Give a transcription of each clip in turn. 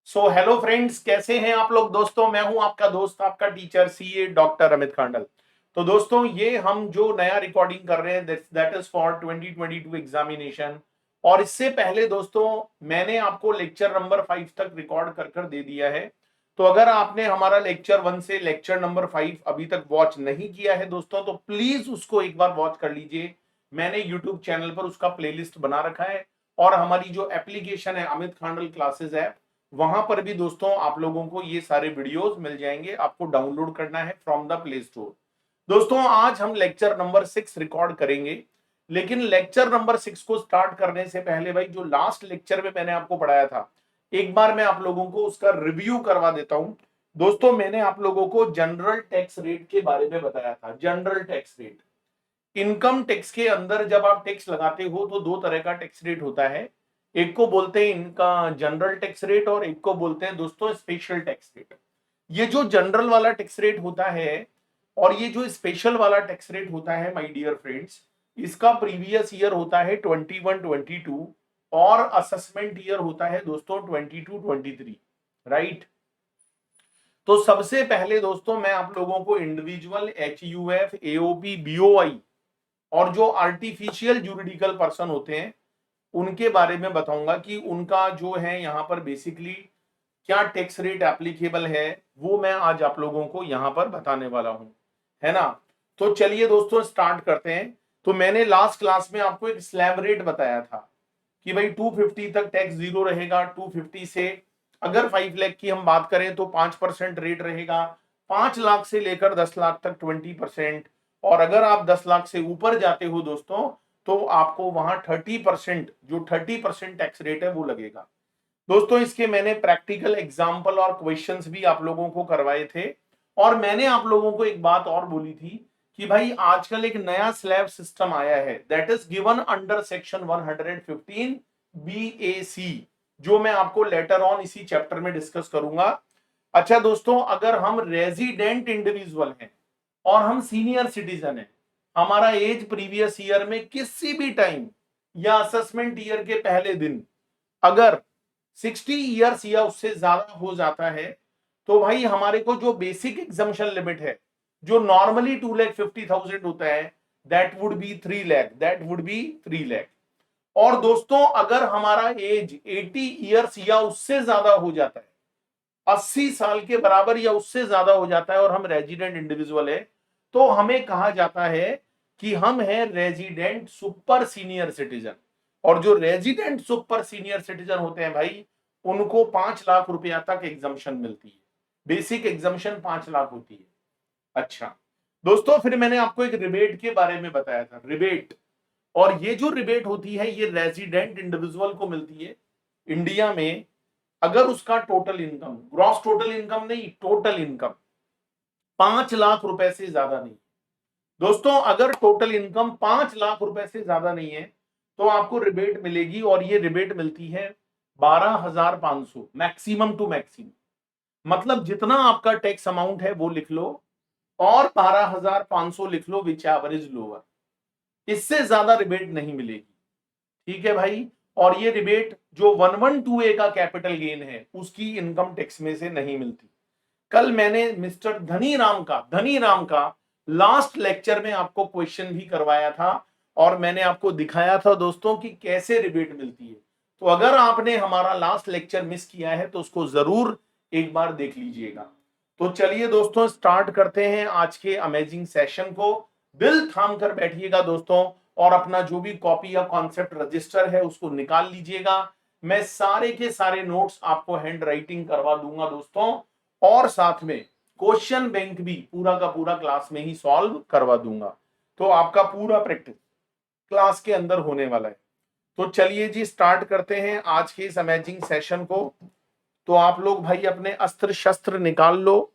So hello friends, कैसे हैं आप लोग। दोस्तों, मैं हूं आपका दोस्त, आपका teacher CA doctor Amit Khandal. तो दोस्तों, ये हम जो नया रिकॉर्डिंग कर रहे हैं दैट इज फॉर 2022 एग्जामिनेशन। और इससे पहले दोस्तों, मैंने आपको लेक्चर नंबर 5 तक रिकॉर्ड कर कर दे दिया है। तो अगर आपने हमारा लेक्चर 1 से लेक्चर नंबर 5 अभी तक वॉच नहीं किया है दोस्तों, तो प्लीज उसको एक बार वॉच कर लीजिए। मैंने यूट्यूब चैनल पर उसका प्लेलिस्ट बना रखा है। और हमारी जो एप्लीकेशन है अमित खांडल क्लासेस ऐप, वहां पर भी दोस्तों आप लोगों को ये सारे वीडियोस मिल जाएंगे। आपको डाउनलोड करना है फ्रॉम द प्ले स्टोर। दोस्तों, आज हम लेक्चर नंबर 6 रिकॉर्ड करेंगे। लेकिन लेक्चर नंबर 6 को स्टार्ट करने से पहले भाई, जो लास्ट लेक्चर में मैंने आपको पढ़ाया था, एक बार मैं आप लोगों को उसका रिव्यू करवा देता हूं। दोस्तों, मैंने आप लोगों को जनरल टैक्स रेट के बारे में बताया था। General tax rate, income tax के अंदर जब आप टैक्स लगाते हो तो दो तरह का टैक्स रेट होता है। एक को बोलते हैं इनका जनरल टैक्स रेट, और एक को बोलते हैं दोस्तों स्पेशल टैक्स रेट। ये जो जनरल वाला टैक्स रेट होता है और ये जो स्पेशल वाला टैक्स रेट होता है माय डियर फ्रेंड्स, इसका प्रीवियस ईयर होता है 21-22 और असेसमेंट ईयर होता है दोस्तों 22-23, राइट। तो सबसे पहले दोस्तों, मैं आप लोगों को इंडिविजुअल, HUF, AOP, BOI और जो आर्टिफिशियल जुरिडिकल पर्सन होते हैं उनके बारे में बताऊंगा कि उनका जो है यहाँ पर बेसिकली क्या टैक्स रेट एप्लीकेबल है, वो मैं आज आप लोगों को यहाँ पर बताने वाला हूँ, है ना। तो चलिए दोस्तों, स्टार्ट करते हैं। तो मैंने लास्ट क्लास में आपको एक स्लैब रेट बताया था कि भाई 250 तक टैक्स जीरो रहेगा। 250 से अगर 5 लाख की हम बात करें तो 5% रेट रहेगा। 5 लाख से लेकर 10 लाख तक 20%। और अगर आप 10 लाख से ऊपर जाते हो दोस्तों, तो आपको वहां 30%, जो 30% टैक्स रेट है वो लगेगा। दोस्तों, इसके मैंने प्रैक्टिकल एग्जाम्पल और क्वेश्चंस भी आप लोगों को करवाए थे। और मैंने आप लोगों को एक बात और बोली थी कि भाई आजकल एक नया स्लैब सिस्टम आया है that is given under section 115 BAC, जो मैं आपको लेटर ऑन इसी चैप्टर में डिस्कस करूंगा। अच्छा दोस्तों, अगर हम रेजिडेंट इंडिविजुअल हैं और हम सीनियर सिटीजन हैं, हमारा एज प्रीवियस ईयर में किसी भी टाइम या असेसमेंट ईयर के पहले दिन अगर 60 ईयर्स या उससे ज्यादा हो जाता है, तो भाई हमारे को जो बेसिक एग्जम्पशन लिमिट है, जो नॉर्मली 2,50,000 होता है, दैट वुड बी 3 लाख। और दोस्तों, अगर हमारा एज 80 ईयर्स या उससे ज्यादा हो जाता है, 80 साल के बराबर या उससे ज्यादा हो जाता है, और हम रेजिडेंट इंडिविजुअल है, तो हमें कहा जाता है कि हम हैं रेजिडेंट सुपर सीनियर सिटीजन। और जो रेजिडेंट सुपर सीनियर सिटीजन होते हैं भाई, उनको 5 लाख रुपया तक एग्जम्पशन मिलती है। बेसिक एग्जम्पशन 5 लाख होती है। अच्छा दोस्तों, फिर मैंने आपको एक रिबेट के बारे में बताया था, रिबेट। और ये जो रिबेट होती है ये रेजिडेंट इंडिविजुअल को मिलती है इंडिया में अगर उसका total income, gross total income नहीं, टोटल इनकम 5 लाख रुपए से ज्यादा नहीं। दोस्तों, अगर टोटल इनकम 5 लाख रुपए से ज्यादा नहीं है तो आपको रिबेट मिलेगी, और ये रिबेट मिलती है 12,500 मैक्सिमम टू मैक्सिमम। मतलब जितना आपका टैक्स अमाउंट है वो लिख लो और 12,500 लिख लो, विच एवर इज लोअर। इससे ज्यादा रिबेट नहीं मिलेगी, ठीक है भाई। और ये रिबेट जो 112A का कैपिटल गेन है उसकी इनकम टैक्स में से नहीं मिलती। कल मैंने मिस्टर धनीराम का लास्ट लेक्चर में आपको क्वेश्चन भी करवाया था, और मैंने आपको दिखाया था दोस्तों कि कैसे रिबेट मिलती है। तो अगर आपने हमारा लास्ट लेक्चर मिस किया है तो उसको जरूर एक बार देख लीजिएगा। तो चलिए दोस्तों, स्टार्ट करते हैं आज के अमेजिंग सेशन को। दिल थाम कर बैठिएगा दोस्तों, और अपना जो भी कॉपी या कॉन्सेप्ट रजिस्टर है उसको निकाल लीजिएगा। मैं सारे के सारे नोट्स आपको हैंड राइटिंग करवा दूंगा दोस्तों, और साथ में क्वेश्चन बैंक भी पूरा का पूरा क्लास में ही सॉल्व करवा दूंगा। तो आपका पूरा प्रैक्टिस क्लास के अंदर होने वाला है। तो चलिए जी, स्टार्ट करते हैं आज के इस अमेजिंग सेशन को। तो आप लोग भाई अपने अस्त्र शस्त्र निकाल लो,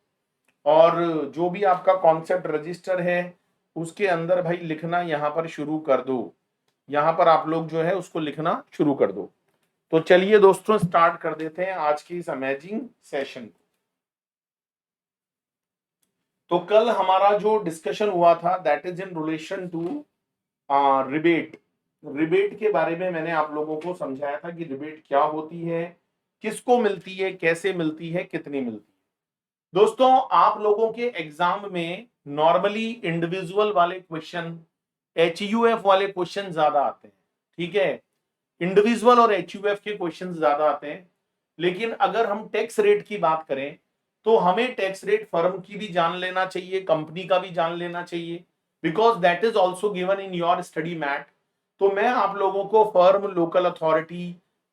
और जो भी आपका कॉन्सेप्ट रजिस्टर है उसके अंदर भाई लिखना यहां पर शुरू कर दो। यहां पर आप लोग जो है उसको लिखना शुरू कर दो। तो चलिए दोस्तों, स्टार्ट कर देते हैं आज की इस अमेजिंग सेशन को। तो कल हमारा जो डिस्कशन हुआ था that is in relation to rebate. Rebate के बारे में मैंने आप लोगों को समझाया था कि रिबेट क्या होती है, किसको मिलती है, कैसे मिलती है, कितनी मिलती है। दोस्तों आप लोगों के एग्जाम में नॉर्मली इंडिविजुअल वाले क्वेश्चन, एचयूएफ वाले क्वेश्चन ज्यादा आते हैं, ठीक है, इंडिविजुअल और एचयूएफ के क्वेश्चन ज्यादा आते हैं। लेकिन अगर हम टैक्स रेट की बात करें तो हमें टैक्स रेट फर्म की भी जान लेना चाहिए, कंपनी का भी जान लेना चाहिए, because that is also given in your study mat. तो मैं आप लोगों को फर्म, लोकल अथॉरिटी,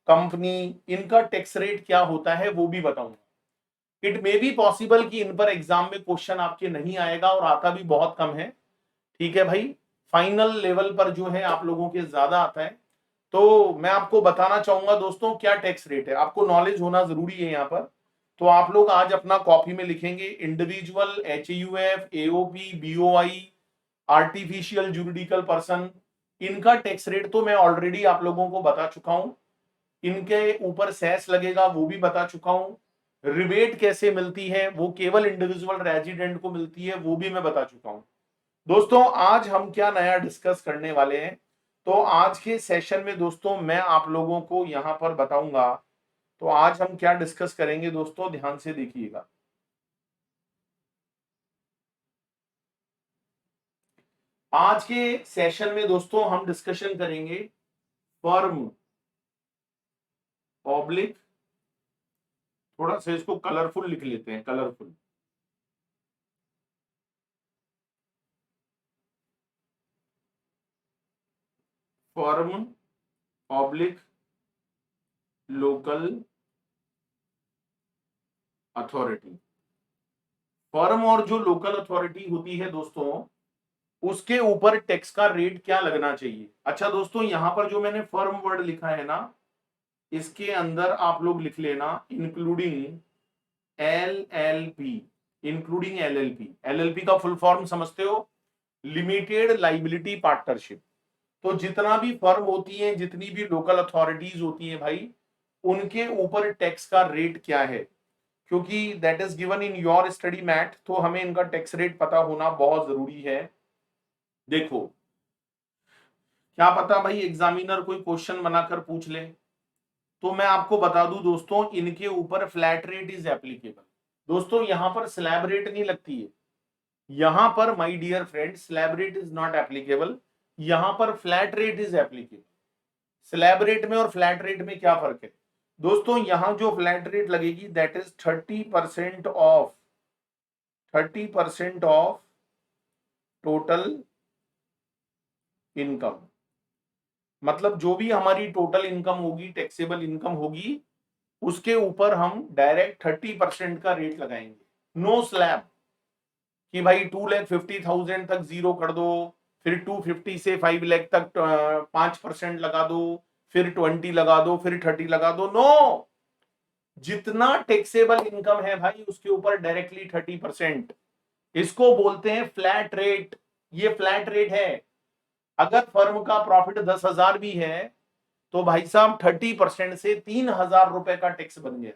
कंपनी, इनका टैक्स रेट क्या होता है वो भी बताऊंगा। इट मे बी पॉसिबल कि इन पर एग्जाम में क्वेश्चन आपके नहीं आएगा और आता भी बहुत कम है, ठीक है भाई। फाइनल लेवल पर जो है आप लोगों के ज्यादा आता है। तो मैं आपको बताना चाहूंगा दोस्तों क्या टैक्स रेट है, आपको नॉलेज होना जरूरी है यहाँ पर। तो आप लोग आज अपना कॉपी में लिखेंगे individual, HUF, AOP, BOI, artificial juridical person, इनका टैक्स रेट तो मैं ऑलरेडी आप लोगों को बता चुका हूं। इनके ऊपर सेस लगेगा वो भी बता चुका हूं। रिबेट कैसे मिलती है वो केवल इंडिविजुअल रेजिडेंट को मिलती है वो भी मैं बता चुका हूं। दोस्तों आज हम क्या नया डिस्कस करने वाले हैं, तो आज के सेशन में दोस्तों मैं आप लोगों को यहां पर बताऊंगा। तो आज हम क्या डिस्कस करेंगे दोस्तों, ध्यान से देखिएगा। आज के सेशन में दोस्तों हम डिस्कशन करेंगे फर्म ऑब्लिक, थोड़ा सा इसको कलरफुल लिख लेते हैं, colourful, firm oblique local authority. Firm और जो लोकल अथॉरिटी होती है दोस्तों, उसके ऊपर टैक्स का रेट क्या लगना चाहिए। अच्छा दोस्तों यहां पर जो मैंने फर्म वर्ड लिखा है ना, इसके अंदर आप लोग लिख लेना including LLP, including LLP. LLP का फुल फॉर्म समझते हो, लिमिटेड लाइबिलिटी पार्टनरशिप। तो जितना भी फर्म होती है, जितनी भी लोकल अथॉरिटीज होती है भाई, उनके ऊपर टैक्स का रेट क्या है, क्योंकि that is given in your study mat, तो हमें इनका टैक्स रेट पता होना बहुत जरूरी है। देखो क्या पता भाई एग्जामिनर कोई क्वेश्चन बनाकर पूछ ले, तो मैं आपको बता दूं दोस्तों इनके ऊपर फ्लैट रेट इज एप्लीकेबल। दोस्तों यहां पर स्लैब रेट नहीं लगती है, यहां पर my dear friend slab rate is not applicable, यहां पर flat rate is applicable. Slab rate में और फ्लैट रेट में क्या फर्क है दोस्तों, यहां जो फ्लैट रेट लगेगी that is 30% of, 30% of total income. मतलब जो भी हमारी टोटल इनकम होगी, टैक्सेबल इनकम होगी, उसके ऊपर हम डायरेक्ट 30% का रेट लगाएंगे। नो स्लैब कि भाई 2,50,000 तक जीरो कर दो, फिर 250 से 5 लाख तक 5% लगा दो, फिर 20 लगा दो, फिर 30 लगा दो। नो, जितना टैक्सेबल इनकम है भाई उसके ऊपर डायरेक्टली 30%, इसको बोलते हैं फ्लैट रेट। ये फ्लैट रेट है। अगर फर्म का प्रॉफिट 10,000 भी है तो भाई साहब 30% से 3,000 रुपए का टैक्स बन गया।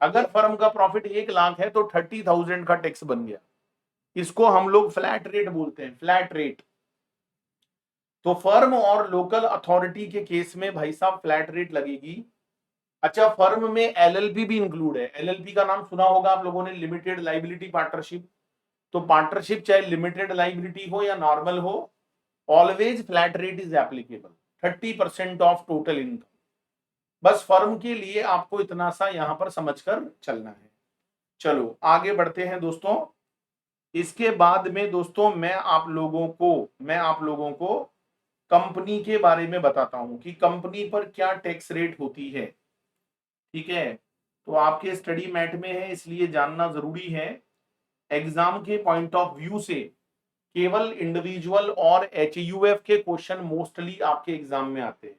अगर फर्म का प्रॉफिट 1 लाख है तो 30,000 का टैक्स बन गया। इसको हम लोग फ्लैट रेट बोलते हैं, फ्लैट रेट। तो फर्म और लोकल अथॉरिटी के केस में भाई साहब फ्लैट रेट लगेगी। अच्छा फर्म में एलएलपी भी इंक्लूड है। एलएलपी का नाम सुना होगा आप लोगों ने, लिमिटेड लाइबिलिटी पार्टनरशिप। तो पार्टनरशिप चाहे लिमिटेड लाइबिलिटी हो या नॉर्मल हो, always flat rate is applicable, 30% of total income. बस फर्म के लिए आपको इतना सा यहां पर समझकर चलना है। चलो आगे बढ़ते हैं दोस्तों। इसके बाद में दोस्तों मैं आप लोगों को कंपनी के बारे में बताता हूं कि कंपनी पर क्या टैक्स रेट होती है, ठीक है। तो आपके स्टडी मैट में है इसलिए जानना जरूरी है। एग्जाम के पॉइंट ऑफ व्यू से केवल इंडिविजुअल और एचयूएफ के क्वेश्चन मोस्टली आपके एग्जाम में आते हैं।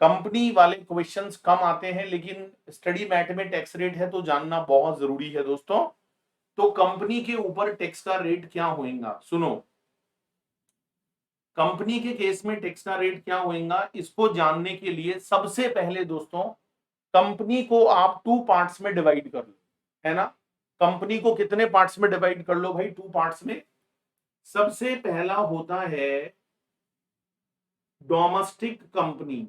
कंपनी वाले क्वेश्चंस कम आते हैं, लेकिन स्टडी मैट में टैक्स रेट है तो जानना बहुत जरूरी है दोस्तों। तो कंपनी के ऊपर टैक्स का रेट क्या होगा, सुनो। कंपनी के केस में टैक्स का रेट क्या होगा, इसको जानने के लिए सबसे पहले दोस्तों कंपनी को आप 2 पार्ट्स में डिवाइड कर लो, है ना। कंपनी को कितने पार्ट्स में डिवाइड कर लो भाई, 2 पार्ट्स में। सबसे पहला होता है डोमेस्टिक कंपनी,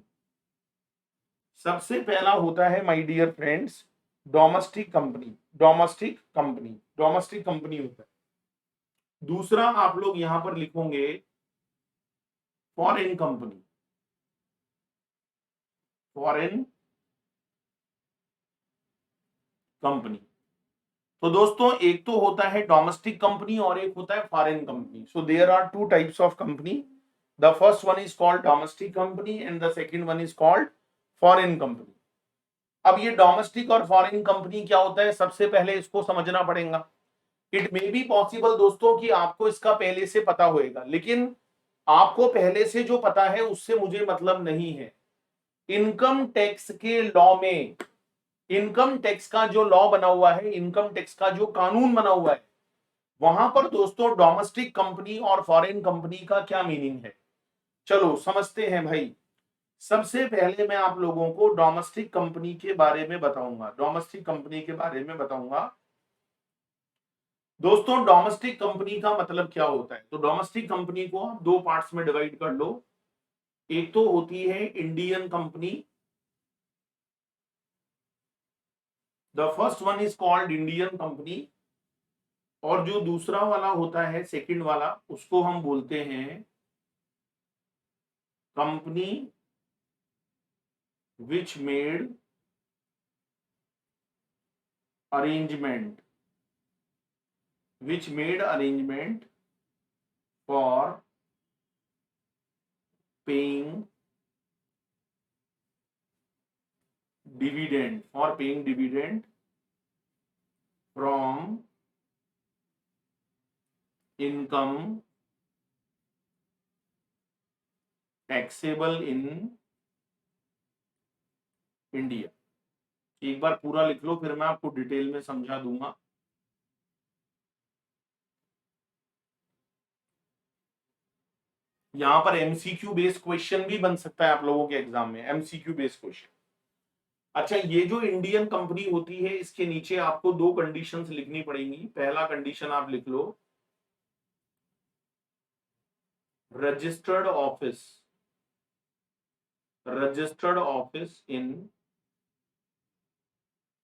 सबसे पहला होता है my dear friends domestic company, domestic company, domestic company होता है। दूसरा आप लोग यहां पर लिखोगे फॉरेन कंपनी, फॉरेन कंपनी। तो दोस्तों एक तो होता है डोमेस्टिक कंपनी और एक होता है foreign company. So there are two types of company. The first one is called domestic company and the second one is called foreign company. अब ये डोमेस्टिक और फॉरेन कंपनी क्या होता है, सबसे पहले इसको समझना पड़ेगा। इट मे बी पॉसिबल दोस्तों कि आपको इसका पहले से पता होएगा, लेकिन आपको पहले से जो पता है उससे मुझे मतलब नहीं है। इनकम टैक्स के लॉ में, इनकम टैक्स का जो लॉ बना हुआ है, इनकम टैक्स का जो कानून बना हुआ है, वहां पर दोस्तों डोमेस्टिक कंपनी और फॉरेन कंपनी का क्या मीनिंग है, चलो समझते हैं भाई। सबसे पहले मैं आप लोगों को डोमेस्टिक कंपनी के बारे में बताऊंगा, डोमेस्टिक कंपनी के बारे में बताऊंगा। दोस्तों डोमेस्टिक कंपनी का मतलब क्या होता है, तो डोमेस्टिक कंपनी को आप दो पार्ट्स में डिवाइड कर लो। एक तो होती है Indian company, the first one is called Indian company, और जो दूसरा वाला होता है सेकंड वाला उसको हम बोलते हैं company which made arrangement, which made arrangement for paying dividend, for paying dividend from income taxable in India। एक बार पूरा लिख लो फिर मैं आपको डिटेल में समझा दूंगा। यहां पर एमसीक्यू बेस्ड क्वेश्चन भी बन सकता है आप लोगों के एग्जाम में, एमसीक्यू बेस्ड क्वेश्चन। अच्छा, ये जो इंडियन कंपनी होती है इसके नीचे आपको दो कंडीशंस लिखनी पड़ेंगी। पहला कंडीशन आप लिख लो registered office, registered office in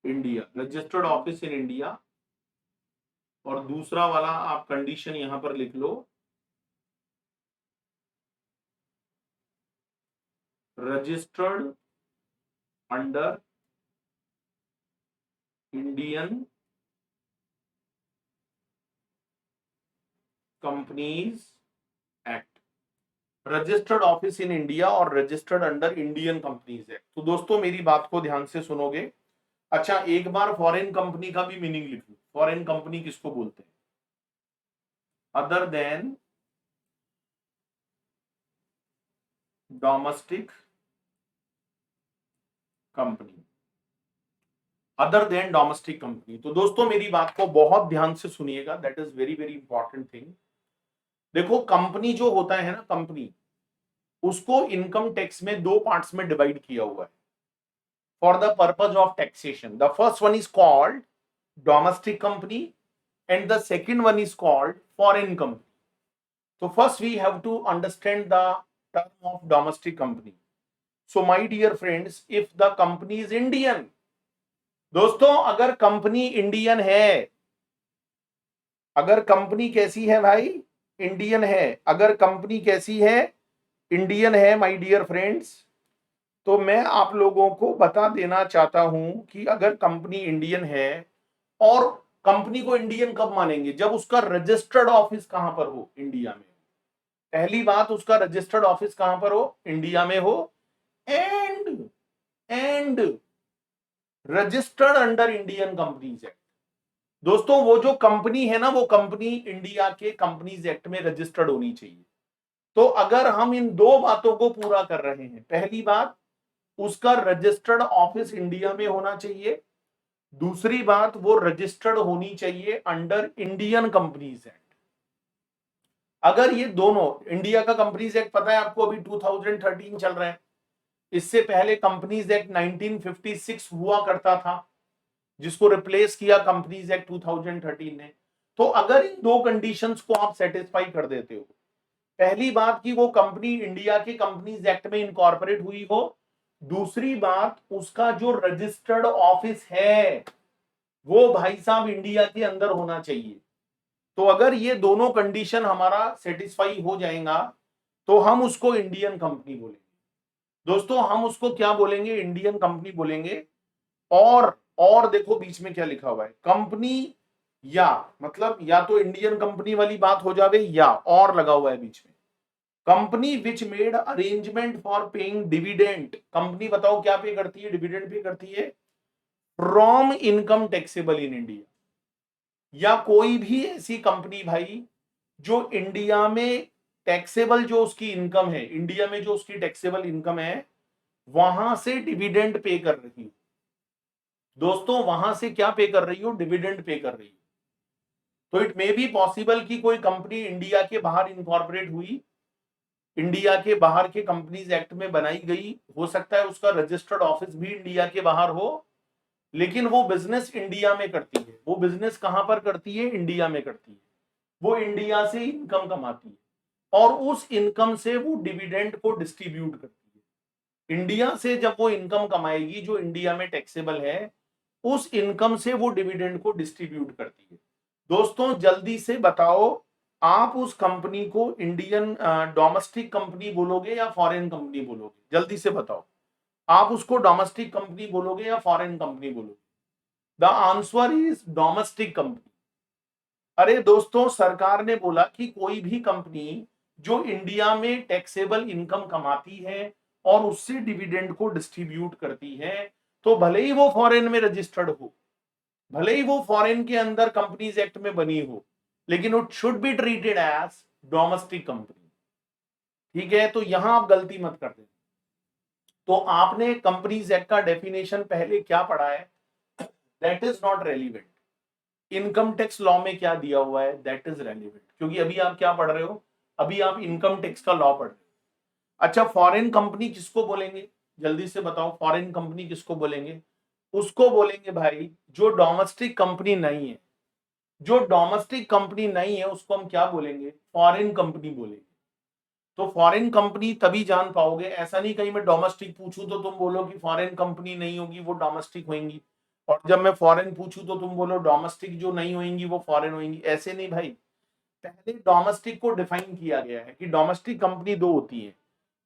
India, registered office in India. और दूसरा वाला आप कंडीशन यहां पर लिख लो registered under Indian companies act, registered office in India और registered under Indian companies act. तो दोस्तों मेरी बात को ध्यान से सुनोगे। अच्छा, एक बार फॉरेन कंपनी का भी मीनिंग लिख लो। फॉरेन कंपनी किसको बोलते हैं, other than domestic company, other than domestic company. तो दोस्तों मेरी बात को बहुत ध्यान से सुनिएगा, that is very very important thing. देखो कंपनी जो होता है ना, कंपनी, उसको इनकम टैक्स में दो पार्ट्स में डिवाइड किया हुआ है for the purpose of taxation. The first one is called domestic company and the second one is called foreign company. So first we have to understand the term of domestic company. So my dear friends, if the company is Indian, दोस्तों अगर company Indian है, अगर company कैसी है भाई, Indian है, अगर company कैसी है, इंडियन है माय डियर फ्रेंड्स, तो मैं आप लोगों को बता देना चाहता हूं कि अगर कंपनी इंडियन है, और कंपनी को इंडियन कब मानेंगे, जब उसका रजिस्टर्ड ऑफिस कहां पर हो, इंडिया में। पहली बात, उसका रजिस्टर्ड ऑफिस कहां पर हो, इंडिया में हो, and registered under Indian companies act. दोस्तों वो जो कंपनी है ना, वो कंपनी इंडिया के कंपनीज एक्ट में रजिस्टर्ड होनी चाहिए। तो अगर हम इन दो बातों को पूरा कर रहे हैं, पहली बात उसका रजिस्टर्ड ऑफिस इंडिया में होना चाहिए, दूसरी बात वो रजिस्टर्ड होनी चाहिए अंडर इंडियन कंपनीज एक्ट। अगर ये दोनों, इंडिया का कंपनीज एक्ट पता है आपको अभी 2013 चल रहा है, इससे पहले कंपनीज एक्ट 1956 हुआ करता था, जिसको रिप्लेस किया कंपनीज एक्ट 2013 ने। तो अगर इन दो कंडीशंस को आप सेटिस्फाई कर देते हो, पहली बात कि वो कंपनी इंडिया के कंपनीज एक्ट में इनकॉर्पोरेट हुई हो, दूसरी बात, उसका जो रजिस्टर्ड ऑफिस है वो भाई साहब इंडिया के अंदर होना चाहिए। तो अगर ये दोनों कंडीशन हमारा सेटिस्फाई हो जाएगा तो हम उसको इंडियन कंपनी बोलेंगे। दोस्तों हम उसको क्या बोलेंगे? इंडियन कंपनी बोलेंगे। और देखो बीच में क्या लिखा हुआ है, कंपनी या, मतलब या तो इंडियन कंपनी वाली बात हो जावे या और लगा हुआ है बीच में, company which made arrangement for paying dividend. Company बताओ क्या पे करती है? डिविडेंड पे करती है from income taxable in India. या कोई भी ऐसी कंपनी भाई जो इंडिया में टैक्सेबल जो उसकी इनकम है, इंडिया में जो उसकी टैक्सेबल इनकम है वहां से डिविडेंड पे कर रही हो। दोस्तों वहां से क्या पे कर रही हो? डिविडेंड पे कर रही हो। तो इट मे बी पॉसिबल कि कोई कंपनी इंडिया के बाहर इनकॉर्पोरेट हुई, इंडिया के बाहर के कंपनीज एक्ट में बनाई गई, हो सकता है उसका रजिस्टर्ड ऑफिस भी इंडिया के बाहर हो, लेकिन वो बिजनेस इंडिया में करती है। वो बिजनेस कहां पर करती है? इंडिया में करती है। वो इंडिया से इनकम कमाती है और उस इनकम से वो डिविडेंड को डिस्ट्रीब्यूट करती है। इंडिया से जब वो इनकम कमाएगी जो इंडिया में टैक्सेबल है, उस इनकम से वो डिविडेंड को डिस्ट्रीब्यूट करती है। दोस्तों जल्दी से बताओ, आप उस कंपनी को इंडियन डोमेस्टिक कंपनी बोलोगे या फॉरेन कंपनी बोलोगे? जल्दी से बताओ, आप उसको डोमेस्टिक कंपनी बोलोगे या फॉरेन कंपनी बोलोगे? The answer is domestic company. अरे दोस्तों सरकार ने बोला कि कोई भी कंपनी जो इंडिया में टैक्सेबल इनकम कमाती है और उससे डिविडेंड को डिस्ट्रीब्यूट करती है, तो भले ही वो फॉरेन में रजिस्टर्ड हो, भले ही वो फॉरेन के अंदर कंपनीज एक्ट में बनी हो, लेकिन it should be treated as domestic company. ठीक है, तो यहां आप गलती मत कर दें। तो आपने कंपनीज एक्ट का डेफिनेशन पहले क्या पढ़ा है? That is not relevant. Income tax law में क्या दिया हुआ है दैट इज रेलिवेंट, क्योंकि अभी आप क्या पढ़ रहे हो? अभी आप इनकम टैक्स का लॉ पढ़ रहे हो। अच्छा फॉरेन कंपनी किसको बोलेंगे? जल्दी से बताओ, फॉरेन कंपनी किसको बोलेंगे? उसको बोलेंगे भाई जो डोमेस्टिक कंपनी नहीं है। जो डोमेस्टिक कंपनी नहीं है उसको हम क्या बोलेंगे? फॉरेन कंपनी बोलेंगे। तो फॉरेन कंपनी तभी जान पाओगे, ऐसा नहीं कहीं मैं डोमेस्टिक पूछूं तो तुम बोलो कि फॉरेन कंपनी नहीं होगी वो डोमेस्टिक होंगी, और जब मैं फॉरेन पूछूं तो तुम बोलो डोमेस्टिक जो नहीं होंगी वो फॉरेन होंगी। ऐसे नहीं भाई, पहले डोमेस्टिक को डिफाइन किया गया है कि डोमेस्टिक कंपनी दो होती है,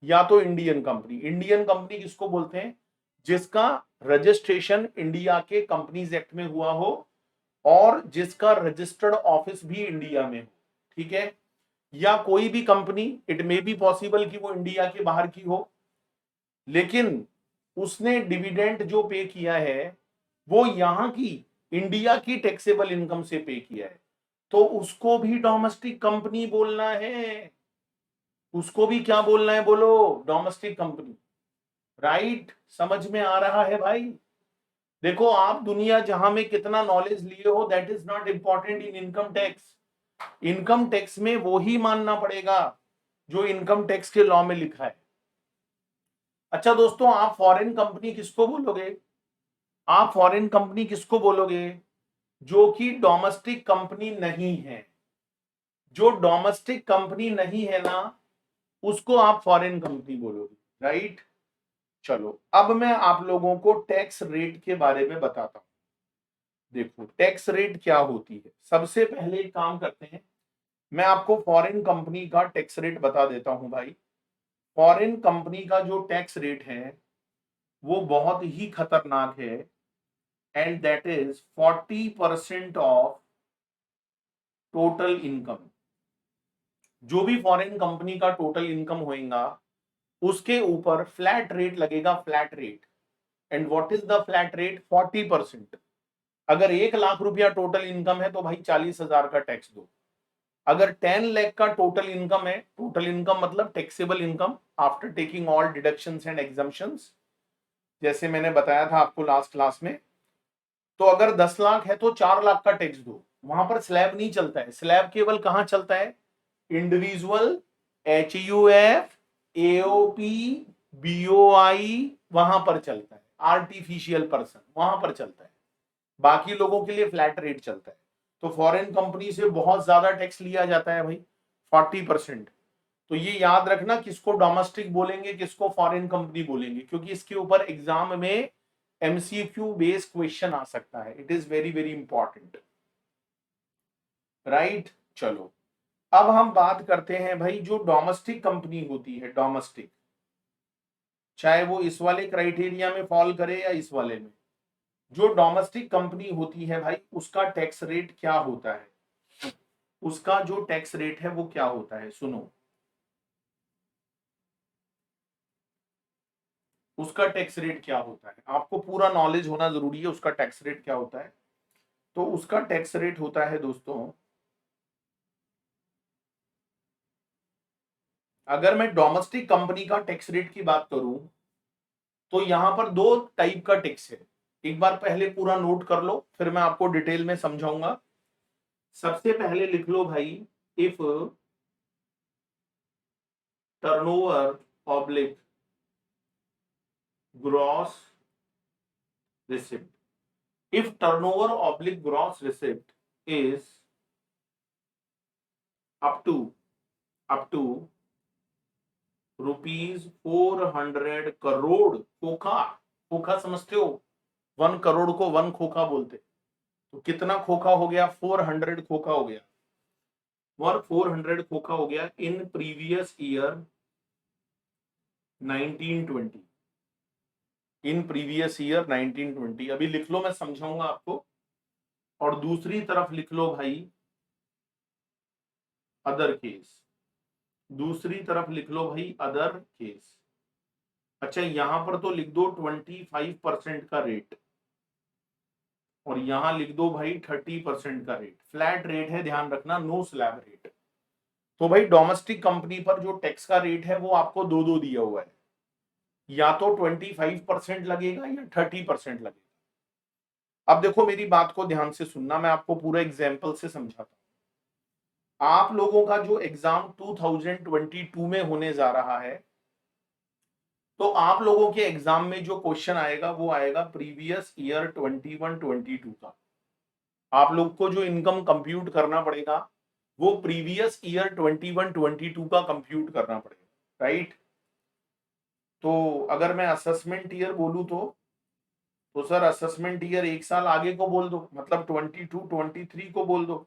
या तो इंडियन कंपनी। इंडियन कंपनी किसको बोलते हैं? जिसका रजिस्ट्रेशन इंडिया के कंपनीज एक्ट में हुआ हो और जिसका रजिस्टर्ड ऑफिस भी इंडिया में हो। ठीक है, या कोई भी company, it may be possible कि वो इंडिया के बाहर की हो, लेकिन उसने डिविडेंड जो पे किया है वो यहां की इंडिया की टैक्सेबल इनकम से पे किया है, तो उसको भी डोमेस्टिक कंपनी बोलना है। उसको भी क्या बोलना है? बोलो, डोमेस्टिक कंपनी। राइट, समझ में आ रहा है भाई? देखो आप दुनिया जहां में कितना नॉलेज लिए हो that is not important in income tax. Income tax में वो ही मानना पड़ेगा जो इनकम टैक्स के लॉ में लिखा है। अच्छा दोस्तों, आप फॉरेन कंपनी किसको बोलोगे? आप फॉरेन कंपनी किसको बोलोगे? जो कि डोमेस्टिक कंपनी नहीं है। जो डोमेस्टिक कंपनी नहीं है ना, उसको आप फॉरेन कंपनी बोलोगे। राइट, चलो अब मैं आप लोगों को टैक्स रेट के बारे में बताता हूं। देखो टैक्स रेट क्या होती है। सबसे पहले एक काम करते हैं, मैं आपको फॉरेन कंपनी का टैक्स रेट बता देता हूं भाई। फॉरेन कंपनी का जो टैक्स रेट है वो बहुत ही खतरनाक है, and that is 40% of total income. जो भी फॉरेन कंपनी का टोटल इनकम होएगा उसके ऊपर फ्लैट रेट लगेगा, flat rate. And what is the flat rate? 40%। अगर 1 लाख रुपया टोटल इनकम है तो भाई 40,000 का टैक्स दो। अगर 10 लाख का टोटल इनकम है, टोटल इनकम मतलब taxable income after taking all deductions and exemptions, जैसे मैंने बताया था आपको लास्ट क्लास में, तो अगर 10 लाख है तो 4 लाख का टैक्स दो। वहां पर स्लैब नहीं चलता है। स्लैब केवल कहां चलता है? इंडिविजुअल, HUF, AOP, BOI, वहां पर चलता है। आर्टिफिशियल पर्सन वहां पर चलता है, बाकी लोगों के लिए फ्लैट रेट चलता है। तो फॉरेन कंपनी से बहुत ज्यादा टैक्स लिया जाता है भाई, 40%। तो ये याद रखना किसको डोमेस्टिक बोलेंगे, किसको फॉरेन कंपनी बोलेंगे, क्योंकि इसके ऊपर एग्जाम में एमसीक्यू बेस्ड क्वेश्चन आ सकता है। It is very very important, right. चलो अब हम बात करते हैं भाई, जो डोमेस्टिक कंपनी होती है, डोमेस्टिक, चाहे वो इस वाले क्राइटेरिया में फॉल करे या इस वाले में, जो डोमेस्टिक कंपनी होती है भाई, उसका टैक्स रेट क्या होता है, उसका जो टैक्स रेट है वो क्या होता है, सुनो। उसका टैक्स रेट क्या होता है, आपको पूरा नॉलेज होना जरूरी है, उसका टैक्स रेट क्या होता है। तो उसका टैक्स रेट होता है दोस्तों, अगर मैं डोमेस्टिक कंपनी का टैक्स रेट की बात करूं, तो यहां पर दो टाइप का टैक्स है। एक बार पहले पूरा नोट कर लो, फिर मैं आपको डिटेल में समझाऊंगा। सबसे पहले लिख लो भाई, if turnover oblique gross receipt, if turnover oblique gross receipt is up to ₹400 crore, खोखा, खोखा समझते हो, 1 करोड़ को 1 खोखा बोलते, तो कितना खोखा हो गया, 400 खोखा हो गया, और 400 खोखा हो गया in previous year 1920, in previous year 1920। अभी लिख लो, मैं समझाऊंगा आपको। और दूसरी तरफ लिख लो भाई अदर केस, दूसरी तरफ लिख लो भाई अदर केस। अच्छा यहां पर तो लिख दो 25% का रेट, और यहां लिख दो भाई 30% का रेट। फ्लैट रेट है, ध्यान रखना, नो स्लैब रेट। तो भाई डोमेस्टिक कंपनी पर जो टैक्स का रेट है वो आपको दो दो दिया हुआ है, या तो 25% लगेगा या 30% लगेगा। अब देखो मेरी बात को ध्यान से सुनना, मैं आपको पूरा एग्जाम्पल से समझाता हूं। आप लोगों का जो एग्जाम 2022 में होने जा रहा है, तो आप लोगों के एग्जाम में जो क्वेश्चन आएगा वो आएगा प्रीवियस ईयर 21-22 का। आप लोग को जो इनकम कंप्यूट करना पड़ेगा वो प्रीवियस ईयर 21-22 का कंप्यूट करना पड़ेगा, राइट। तो अगर मैं असेसमेंट ईयर बोलूं तो सर असेसमेंट ईयर एक साल आगे को बोल दो, मतलब 22-23 को बोल दो।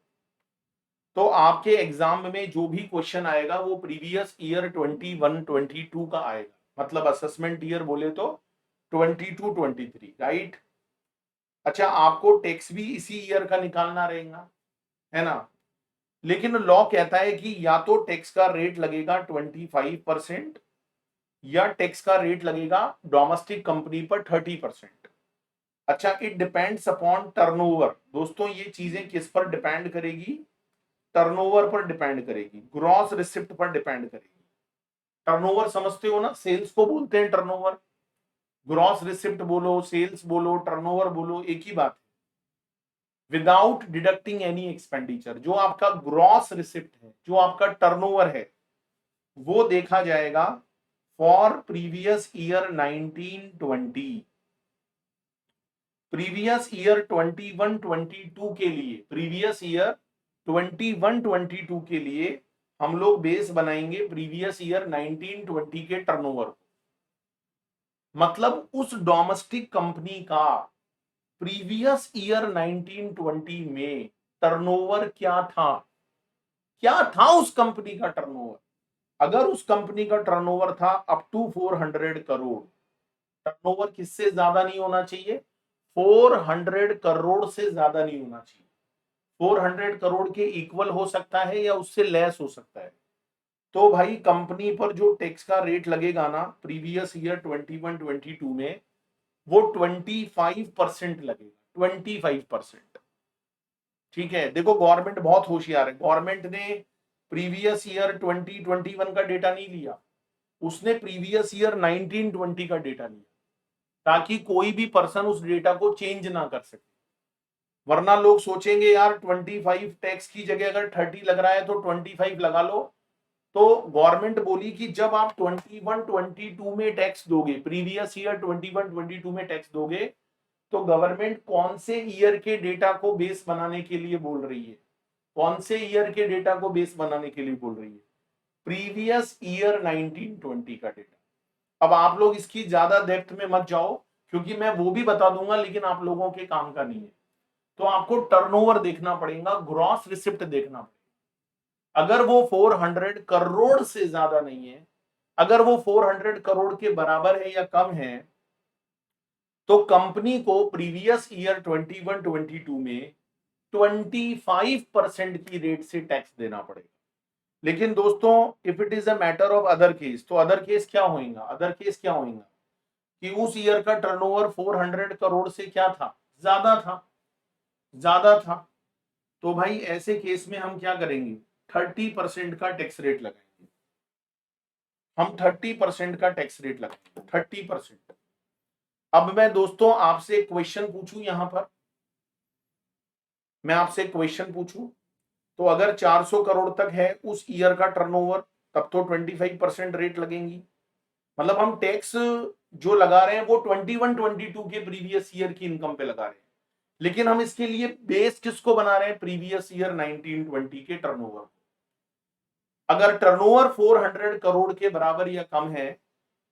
तो आपके एग्जाम में जो भी क्वेश्चन आएगा वो प्रीवियस ईयर 21-22 का आएगा, मतलब असेसमेंट ईयर बोले तो 22-23, राइट। अच्छा आपको टैक्स भी इसी ईयर का निकालना रहेगा, है ना। लेकिन लॉ कहता है कि या तो टैक्स का रेट लगेगा 25% या टैक्स का रेट लगेगा डोमेस्टिक कंपनी पर 30%। अच्छा इट डिपेंड्स अपॉन टर्नओवर। दोस्तों ये चीजें किस पर डिपेंड करेगी, टर्नओवर पर डिपेंड करेगी, ग्रॉस रिसिप्ट पर डिपेंड करेगी। टर्नओवर समझते हो ना, सेल्स को बोलते हैं टर्नओवर। ग्रॉस रिसिप्ट बोलो, सेल्स बोलो, टर्नओवर बोलो, एक ही बात है। विदाउट डिडक्टिंग एनी एक्सपेंडिचर, जो आपका ग्रॉस रिसिप्ट है, जो आपका टर्नओवर है, वो देखा जाएगा for previous year 1920। Previous year 21-22 के लिए, प्रीवियस ईयर 21-22 के लिए हम लोग बेस बनाएंगे प्रीवियस ईयर 1920 के टर्नओवर को। मतलब उस डोमेस्टिक कंपनी का प्रीवियस ईयर 1920 में टर्नओवर क्या था, क्या था उस कंपनी का टर्नओवर। अगर उस कंपनी का टर्नओवर था अप टू 400 करोड़, टर्नओवर किससे ज्यादा नहीं होना चाहिए, 400 करोड़ से ज्यादा नहीं होना चाहिए। 400 करोड़ के इक्वल हो सकता है या उससे लेस हो सकता है। तो भाई कंपनी पर जो टैक्स का रेट लगेगा ना प्रीवियस ईयर 21-22 में, वो 25% लगेगा, 25%। ठीक है, देखो गवर्नमेंट बहुत होशियार है, गवर्नमेंट ने प्रीवियस ईयर 2021 का डेटा नहीं लिया, उसने प्रीवियस ईयर 1920 का डेटा लिया, ताकि कोई भी पर्सन उस डेटा को चेंज ना कर सके। वरना लोग सोचेंगे यार 25 टैक्स की जगह अगर 30 लग रहा है तो 25 लगा लो। तो गवर्नमेंट बोली कि जब आप 21-22 में टैक्स दोगे, प्रीवियस ईयर 21-22 में टैक्स दोगे, तो गवर्नमेंट कौन से ईयर के डेटा को बेस बनाने के लिए बोल रही है, कौन से ईयर के डेटा को बेस बनाने के लिए बोल रही है, प्रीवियस ईयर 1920 का डेटा। अब आप लोग इसकी ज्यादा डेप्थ में मत जाओ, क्योंकि मैं वो भी बता दूंगा लेकिन आप लोगों के काम का नहीं है। तो आपको टर्नओवर देखना पड़ेगा, ग्रॉस रिसिप्ट देखना पड़ेगा। अगर वो 400 करोड़ से ज्यादा नहीं है, अगर वो 400 करोड़ के बराबर है या कम है, तो कंपनी को प्रीवियस ईयर 21-22 में 25% की रेट से टैक्स देना पड़ेगा। लेकिन दोस्तों, if it is a matter of other case, तो अदर केस क्या होगा? अदर केस क्या होगा कि उस ईयर का टर्नओवर 400 करोड़ से क्या था? ज्यादा था, ज्यादा था। तो भाई ऐसे केस में हम क्या करेंगे? 30% का टैक्स रेट लगाएंगे। हम 30% का टैक्स रेट लगाएंगे, 30%। अब मैं दोस्तों आपसे एक क्वेश्चन पूछूं, यहां पर मैं आपसे क्वेश्चन पूछूं, तो अगर 400 करोड़ तक है उस ईयर का टर्नओवर, तब तो 25% रेट लगेंगी। मतलब हम टैक्स जो लगा रहे हैं वो 21-22 के प्रीवियस ईयर की इनकम पे लगा रहे हैं, लेकिन हम इसके लिए बेस किसको बना रहे हैं? प्रीवियस ईयर 1920 के टर्नओवर। अगर टर्नओवर 400 करोड़ के बराबर या कम है,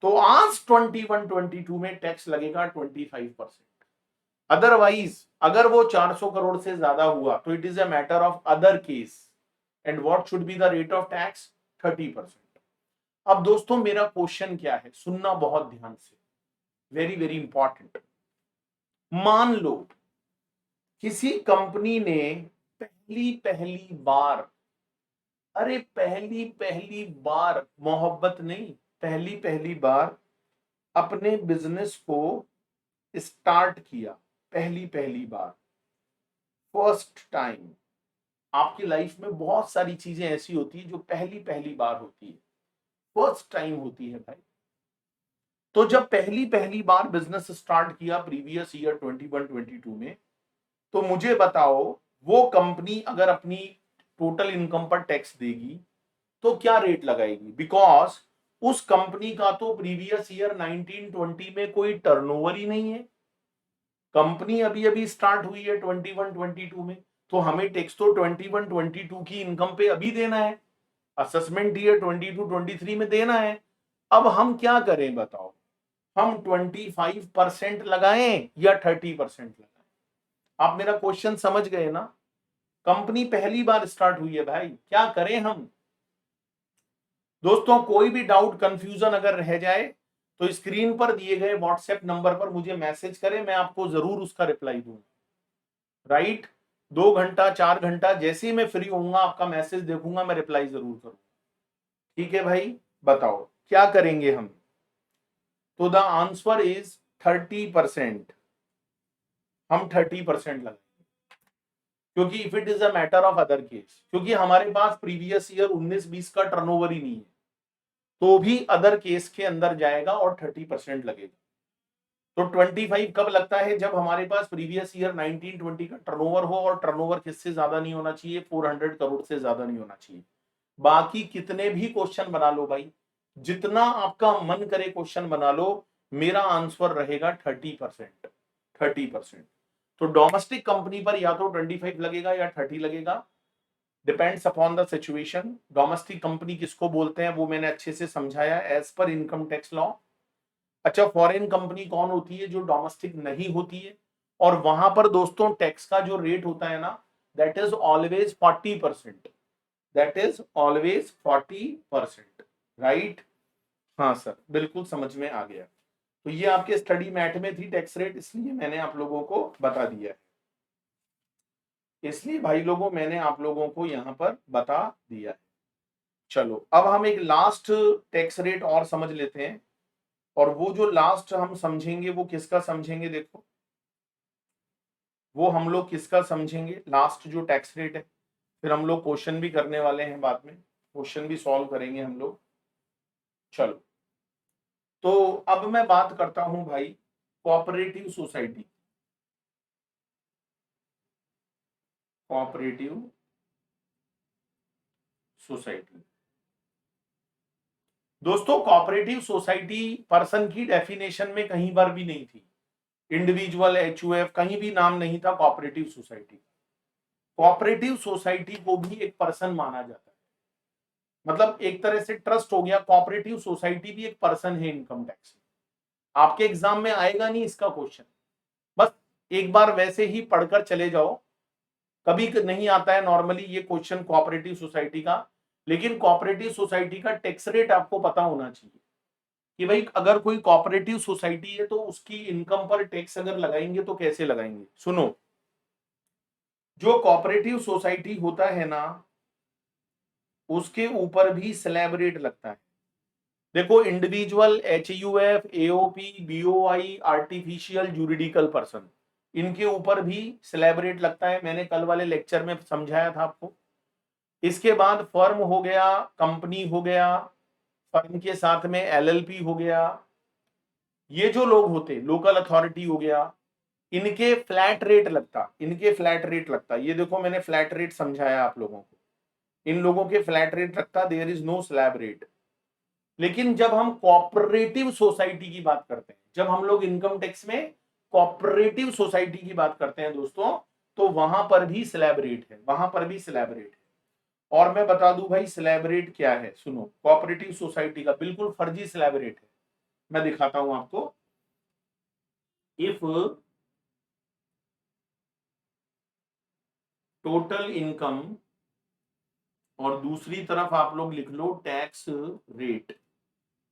तो आज 21-22 में टैक्स लगेगा 25%। अदरवाइज अगर वो 400 करोड़ से ज्यादा हुआ तो it is a matter of other case, and what should be the rate of tax? 30%। अब दोस्तों मेरा क्वेश्चन क्या है, सुनना बहुत ध्यान से, वेरी वेरी इंपॉर्टेंट। मान लो किसी कंपनी ने पहली पहली बार, अरे पहली पहली बार, मोहब्बत नहीं, पहली पहली बार अपने बिजनेस को स्टार्ट किया, पहली पहली बार, फर्स्ट टाइम। आपकी लाइफ में बहुत सारी चीजें ऐसी होती है जो पहली पहली बार होती है, फर्स्ट टाइम होती है भाई। तो जब पहली पहली बार बिजनेस स्टार्ट किया प्रीवियस ईयर 21-22 में, तो मुझे बताओ वो कंपनी अगर अपनी टोटल इनकम पर टैक्स देगी तो क्या रेट लगाएगी? बिकॉज उस कंपनी का तो प्रीवियस ईयर 1920 में कोई टर्नओवर ही नहीं है, कंपनी अभी अभी स्टार्ट हुई है 21-22 में, तो हमें टैक्स तो 21-22 की इनकम पे अभी देना है, असेसमेंट ईयर 22-23 में देना है। अब हम क्या करें बताओ? हम 25% लगाएं या 30% लगाएं? आप मेरा क्वेश्चन समझ गए ना? कंपनी पहली बार स्टार्ट हुई है भाई, क्या करें हम? दोस्तों कोई भी डाउट कंफ्यूजन अगर रह जाए तो स्क्रीन पर दिए गए व्हाट्सएप नंबर पर मुझे मैसेज करें, मैं आपको जरूर उसका रिप्लाई दूंगा। राइट? 2 घंटा 4 घंटा जैसे ही मैं फ्री होऊंगा आपका मैसेज देखूंगा, मैं रिप्लाई जरूर करूंगा। ठीक है भाई, बताओ क्या करेंगे हम? तो द आंसर इज 30%। हम 30% लगाएंगे, क्योंकि if it is a matter of other case, क्योंकि हमारे पास प्रीवियस ईयर 19-20 का टर्नओवर ही नहीं है, तो भी अदर केस के अंदर जाएगा और 30% लगेगा। तो 25 कब लगता है? जब हमारे पास प्रीवियस ईयर 1920 का टर्नओवर हो, और टर्नओवर किससे ज्यादा नहीं होना चाहिए? 400 करोड़ से ज्यादा नहीं होना चाहिए। बाकी कितने भी क्वेश्चन बना लो भाई, जितना आपका मन करे क्वेश्चन बना लो, मेरा आंसर रहेगा 30%। 30%। तो डोमेस्टिक कंपनी पर या तो 25 लगेगा या 30 लगेगा, depends upon the situation. Domestic company किसको बोलते हैं वो मैंने अच्छे से समझाया as per income tax law. अच्छा, फॉरेन कंपनी कौन होती है? जो डोमेस्टिक नहीं होती है, और वहां पर दोस्तों टैक्स का जो रेट होता है ना, that is always 40%। That is always 40%। Right? हाँ सर, बिल्कुल समझ में आ गया। तो ये आपके स्टडी मैट में थी टैक्स रेट, इसलिए मैंने आप लोगों को बता दिया है, इसलिए भाई लोगों मैंने आप लोगों को यहां पर बता दिया है। चलो अब हम एक लास्ट टैक्स रेट और समझ लेते हैं, और वो जो लास्ट हम समझेंगे वो किसका समझेंगे? देखो, वो हम लोग किसका समझेंगे? लास्ट जो टैक्स रेट है। फिर हम लोग क्वेश्चन भी करने वाले हैं, बाद में क्वेश्चन भी सॉल्व करेंगे हम लोग। चलो, तो अब मैं बात करता हूं भाई कोऑपरेटिव सोसाइटी। कोऑपरेटिव सोसाइटी, दोस्तों कोऑपरेटिव सोसाइटी पर्सन की डेफिनेशन में कहीं पर भी नहीं थी, इंडिविजुअल, एचयूएफ, कहीं भी नाम नहीं था कोऑपरेटिव सोसाइटी। कोऑपरेटिव सोसाइटी को भी एक पर्सन माना जाता है। मतलब एक तरह से ट्रस्ट हो गया। कोऑपरेटिव सोसाइटी भी एक पर्सन है इनकम टैक्स में। आपके एग्जाम में आएगा नहीं इसका क्वेश्चन, बस एक बार वैसे ही पढ़कर चले जाओ। कभी नहीं आता है नॉर्मली ये क्वेश्चन कोऑपरेटिव सोसाइटी का, लेकिन कोऑपरेटिव सोसाइटी का टैक्स रेट आपको पता होना चाहिए कि भाई अगर कोई कोऑपरेटिव सोसाइटी है तो उसकी इनकम पर टैक्स अगर लगाएंगे तो कैसे लगाएंगे। सुनो, जो कोऑपरेटिव सोसाइटी होता है ना, उसके ऊपर भी स्लैब रेट लगता है। देखो, individual, HUF, AOP, BOI, artificial juridical person, इनके ऊपर भी स्लैब रेट लगता है। मैंने कल वाले लेक्चर में समझाया था आपको। इसके बाद फर्म हो गया, कंपनी हो गया, फर्म के साथ में LLP हो गया, ये जो लोग होते, लोकल अथॉरिटी हो गया, इनके फ्लैट रेट लगता, इनके फ्लैट रेट लगता। ये देखो मैंने फ्लैट रेट समझाया आप लोगों को, इन लोगों के फ्लैट रेट लगता, there is no slab rate. लेकिन जब हम कोऑपरेटिव सोसाइटी की बात करते हैं, जब हम लोग इनकम टैक्स में कोऑपरेटिव सोसाइटी की बात करते हैं दोस्तों, तो वहां पर भी स्लैब रेट है, वहां पर भी स्लैब रेट है। और मैं बता दूं भाई स्लैब रेट क्या है। सुनो, कोऑपरेटिव सोसाइटी का बिल्कुल फर्जी स्लैब रेट है, मैं दिखाता हूं आपको। इफ टोटल इनकम, और दूसरी तरफ आप लोग लिख लो टैक्स रेट।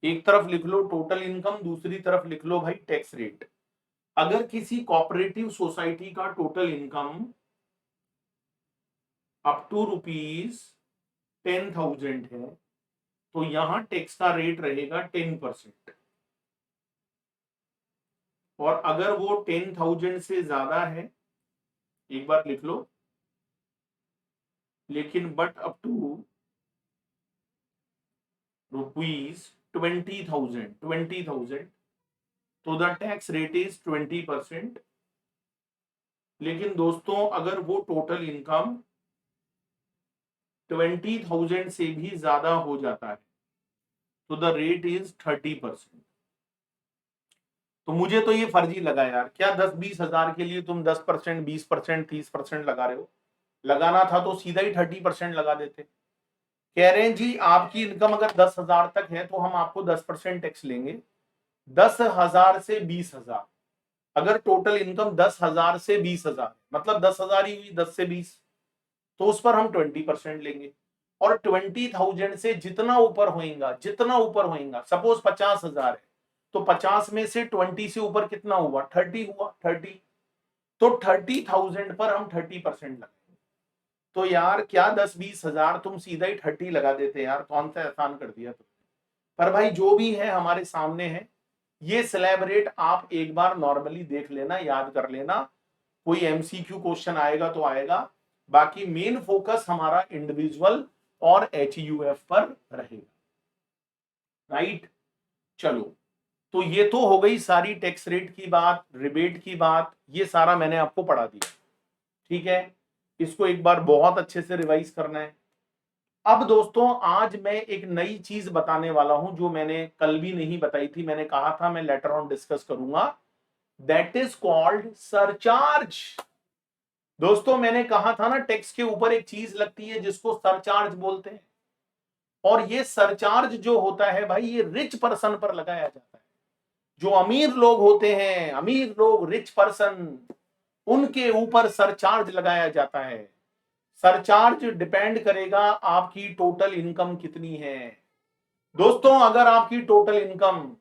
एक तरफ लिख लो टोटल इनकम, दूसरी तरफ लिख लो भाई टैक्स रेट। अगर किसी कोऑपरेटिव सोसाइटी का टोटल इनकम अप टू ₹10,000 है, तो यहां टैक्स का रेट रहेगा 10%। और अगर वो 10,000 से ज्यादा है, एक बार लिख लो, लेकिन बट अप टू ₹20,000, तो द टैक्स रेट इज 20%। लेकिन दोस्तों अगर वो टोटल इनकम 20,000 से भी ज्यादा हो जाता है, तो द रेट इज 30%। तो मुझे तो ये फर्जी लगा यार, क्या 10-20 हजार के लिए तुम 10%, 20%, 30% लगा रहे हो। लगाना था तो सीधा ही 30% लगा देते। कह रहे हैं जी आपकी इनकम अगर 10,000 तक है तो हम आपको 10% टैक्स लेंगे। 10,000 से 20,000, अगर टोटल इनकम 10,000 से 20,000, मतलब 10,000 ही हुई, 10 से 20, तो उस पर हम 20% लेंगे। और 20,000 से जितना ऊपर होएगा, जितना ऊपर होएगा, सपोज 50,000 है, तो 50 में से 20 से ऊपर कितना हुआ, 30 हुआ, 30। तो 30,000 पर हम 30% लगाएंगे। तो यार क्या 10-20 हजार, तुम सीधा ही 30 लगा देते यार, कौन सा एहसान कर दिया तुमने। पर भाई जो भी है हमारे सामने है, ये स्लैब रेट आप एक बार नॉर्मली देख लेना, याद कर लेना। कोई MCQ क्वेश्चन आएगा तो आएगा, बाकी मेन फोकस हमारा इंडिविजुअल और HUF पर रहेगा। राइट, चलो, तो ये तो हो गई सारी टैक्स रेट की बात, रिबेट की बात, ये सारा मैंने आपको पढ़ा दिया। ठीक है, इसको एक बार बहुत अच्छे से रिवाइज करना है। अब दोस्तों आज मैं एक नई चीज बताने वाला हूं जो मैंने कल भी नहीं बताई थी, मैंने कहा था मैं लेटर ऑन डिस्कस करूंगा। That is called surcharge. दोस्तों मैंने कहा था ना, टैक्स के ऊपर एक चीज लगती है जिसको सरचार्ज बोलते हैं। और ये सरचार्ज जो होता है भाई, ये रिच पर्सन पर लगाया जाता है। जो अमीर लोग होते हैं, अमीर लोग, रिच पर्सन, उनके ऊपर सरचार्ज लगाया जाता है। सरचार्ज डिपेंड करेगा आपकी टोटल इनकम कितनी है। दोस्तों अगर आपकी टोटल इनकम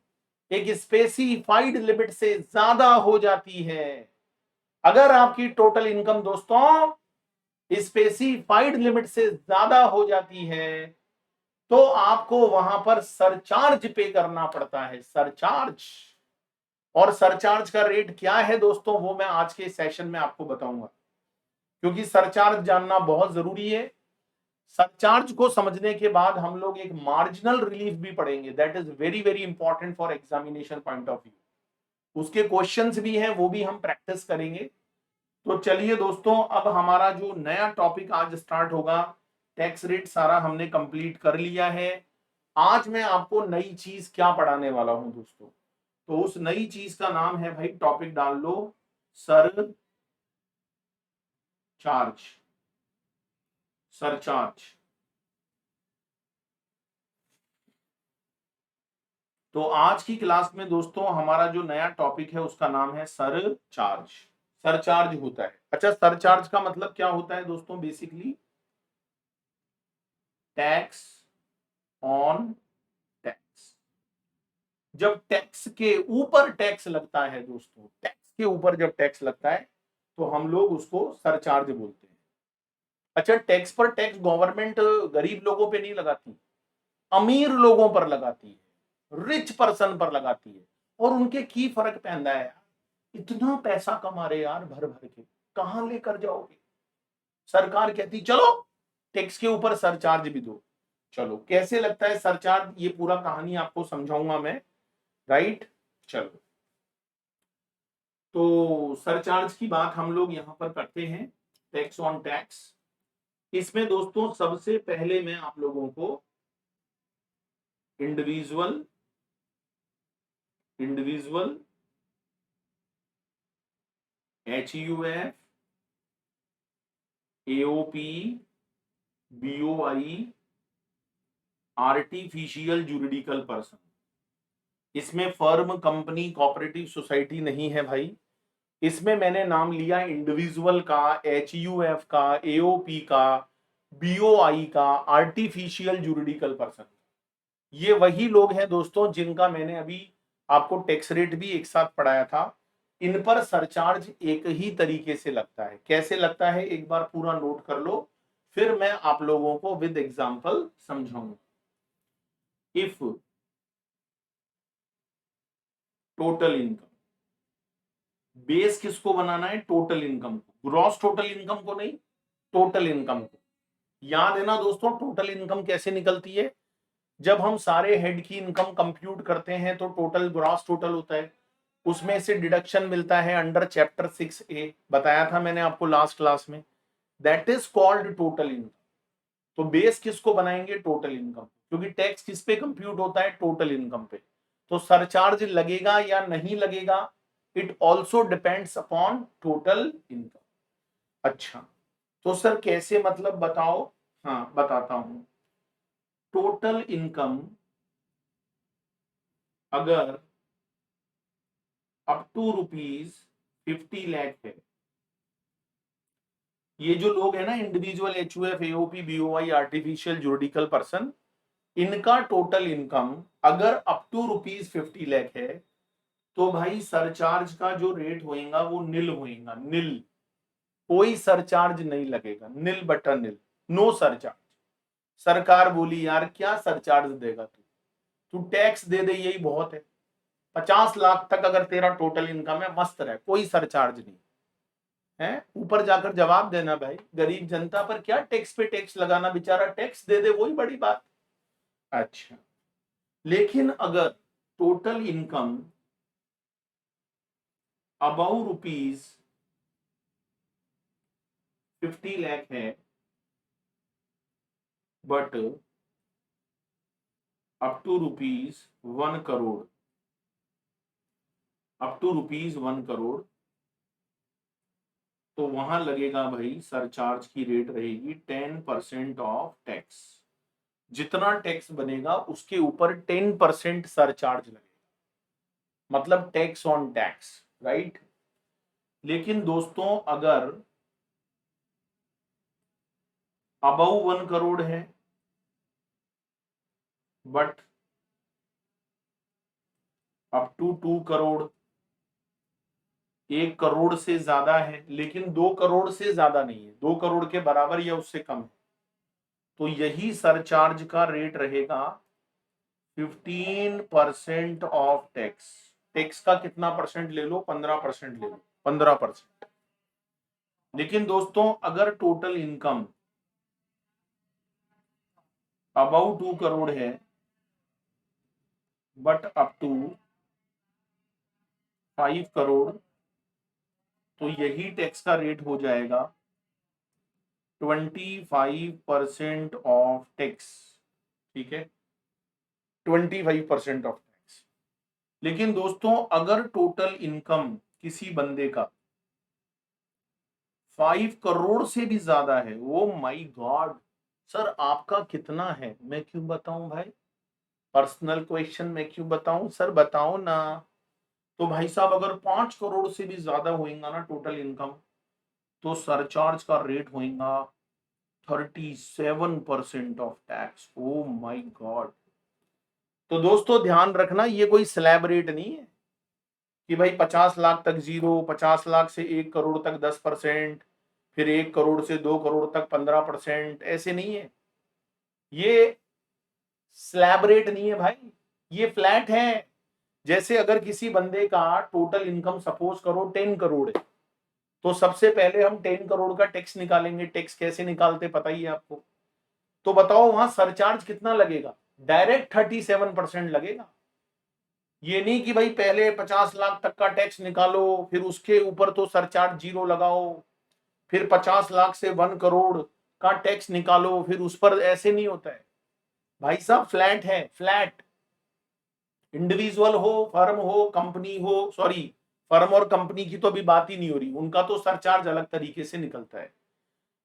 एक स्पेसिफाइड लिमिट से ज्यादा हो जाती है, अगर आपकी टोटल इनकम दोस्तों स्पेसिफाइड लिमिट से ज्यादा हो जाती है, तो आपको वहां पर सरचार्ज पे करना पड़ता है, सरचार्ज। और सरचार्ज का रेट क्या है दोस्तों, वो मैं आज के सेशन में आपको बताऊंगा, क्योंकि सरचार्ज जानना बहुत जरूरी है। सरचार्ज को समझने के बाद हम लोग एक मार्जिनल रिलीफ भी पढ़ेंगे, that is very very important for examination point of view. उसके क्वेश्चंस भी हैं, वो भी हम प्रैक्टिस करेंगे। तो चलिए दोस्तों, अब हमारा जो नया टॉपिक आज स्टार्ट होगा, टैक्स रेट सारा हमने कंप्लीट कर लिया है। आज मैं आपको नई चीज क्या पढ़ाने वाला हूं दोस्तों, तो उस नई चीज का नाम है भाई, टॉपिक डाल लो, सर चार्ज, सरचार्ज। तो आज की क्लास में दोस्तों हमारा जो नया टॉपिक है उसका नाम है सरचार्ज। सरचार्ज होता है, अच्छा सरचार्ज का मतलब क्या होता है दोस्तों? Basically tax on tax. जब टैक्स के ऊपर टैक्स लगता है दोस्तों, टैक्स के ऊपर जब टैक्स लगता है तो हम लोग उसको सरचार्ज बोलते हैं। अच्छा, टैक्स पर टैक्स गवर्नमेंट गरीब लोगों पे नहीं लगाती, अमीर लोगों पर लगाती है, रिच पर्सन पर लगाती है। और उनके की फर्क पहनता है यार, इतना पैसा कमा रहे यार भर भर के, कहां लेकर जाओगे? सरकार कहती चलो टैक्स के ऊपर सरचार्ज भी दो। चलो कैसे लगता है सरचार्ज, ये पूरा कहानी आपको समझाऊंगा मैं, राइट? चलो, तो सरचार्ज की बात हम लोग यहां पर करते हैं, टैक्स ऑन टैक्स। इसमें दोस्तों सबसे पहले मैं आप लोगों को individual individual HUF, AOP, BOI, artificial juridical person, इसमें फर्म, कंपनी, कोऑपरेटिव सोसाइटी नहीं है भाई। इसमें मैंने नाम लिया इंडिविजुअल का, HUF का, AOP का, BOI का, आर्टिफिशियल जुरिडिकल पर्सन। ये वही लोग हैं दोस्तों जिनका मैंने अभी आपको टैक्स रेट भी एक साथ पढ़ाया था। इन पर सरचार्ज एक ही तरीके से लगता है। कैसे लगता है एक बार पूरा नोट कर लो, फिर मैं आप लोगों को विद एग्जांपल समझाऊंगा। इफ टोटल इनकम, बेस किसको बनाना है? टोटल इनकम को, ग्रॉस टोटल इनकम को नहीं, टोटल इनकम को। याद है ना दोस्तों, टोटल इनकम कैसे निकलती है? जब हम सारे हेड की इनकम कंप्यूट करते हैं तो टोटल ग्रॉस टोटल होता है, उसमें से डिडक्शन मिलता है अंडर चैप्टर 6A, बताया था मैंने आपको लास्ट क्लास में, that is called total income. तो बेस किसको बनाएंगे? टोटल इनकम, क्योंकि टैक्स किस पे कंप्यूट होता है? टोटल इनकम पे। तो सरचार्ज लगेगा या नहीं लगेगा, it also depends upon total income. अच्छा, तो सर कैसे, मतलब बताओ? हाँ बताता हूं। टोटल इनकम अगर अप टू ₹50 लाख है, ये जो लोग है ना individual HUF, AOP, BOI, artificial juridical person, इनका टोटल इनकम अगर अप टू ₹50 लाख है तो भाई सरचार्ज का जो रेट होएगा वो निल होएगा, निल। कोई सरचार्ज नहीं लगेगा, निल बटा निल, नो सरचार्ज। सरकार बोली यार क्या सरचार्ज देगा तू, तू टैक्स दे दे यही बहुत है। 50 लाख तक अगर तेरा टोटल इनकम है, मस्त रहे, कोई सरचार्ज नहीं है। ऊपर जाकर जवाब देना भाई, गरीब जनता पर क्या टैक्स पे टैक्स लगाना, बेचारा टैक्स दे दे वही बड़ी बात। अच्छा, लेकिन अगर टोटल इनकम अबाउ ₹50 लाख है, but up to ₹1 crore, up to ₹1 crore, तो वहां लगेगा भाई, सरचार्ज की रेट रहेगी 10% ऑफ टैक्स। जितना टैक्स बनेगा उसके ऊपर 10% सरचार्ज लगेगा, मतलब टैक्स ऑन टैक्स, राइट? लेकिन दोस्तों अगर अबव 1 करोड़ है but up to 2 crore, 1 crore से ज्यादा है लेकिन 2 करोड़ से ज्यादा नहीं है, 2 करोड़ के बराबर या उससे कम है, तो यही सरचार्ज का रेट रहेगा 15% ऑफ टैक्स। टैक्स का कितना परसेंट ले लो? 15% ले लो, 15%। लेकिन दोस्तों अगर टोटल इनकम अबाउ 2 करोड़ है बट अप टू 5 करोड़, तो यही टैक्स का रेट हो जाएगा 25% ऑफ टैक्स। ठीक है, 25% ऑफ टैक्स। लेकिन दोस्तों अगर टोटल इनकम किसी बंदे का 5 करोड़ से भी ज्यादा है, ओ माय गॉड, सर आपका कितना है? मैं क्यों बताऊं भाई, पर्सनल क्वेश्चन मैं क्यों बताऊं सर, बताओ ना। तो भाई साहब अगर 5 करोड़ से भी ज्यादा होएगा ना टोटल इनकम, तो सरचार्ज का रेट होएगा 37% of tax. Oh my God. तो दोस्तों ध्यान रखना, ये कोई स्लैब रेट नहीं है कि भाई 50 लाख तक 0, 50 लाख से 1 करोड़ तक 10%, फिर 1 करोड़ से 2 करोड़ तक 15%, ऐसे नहीं है। ये स्लैब रेट नहीं है भाई, ये फ्लैट है। जैसे अगर किसी बंदे का टोटल इनकम सपोज करो 10 करोड़ है, तो सबसे पहले हम 10 करोड़ का टैक्स निकालेंगे। टैक्स कैसे निकालते पता ही है आपको। तो बताओ वहां सरचार्ज कितना लगेगा? डायरेक्ट 37% लगेगा। ये नहीं कि भाई पहले 50 लाख तक का टैक्स निकालो, फिर उसके ऊपर तो सरचार्ज 0 लगाओ, फिर 50 लाख से 1 करोड़ का टैक्स निकालो, फिर उस पर। ऐसे नहीं होता है भाई साहब, फ्लैट है, फ्लैट। इंडिविजुअल हो, फर्म हो, कंपनी हो, सॉरी, फर्म और कंपनी की तो अभी बात ही नहीं हो रही, उनका तो सरचार्ज अलग तरीके से निकलता है।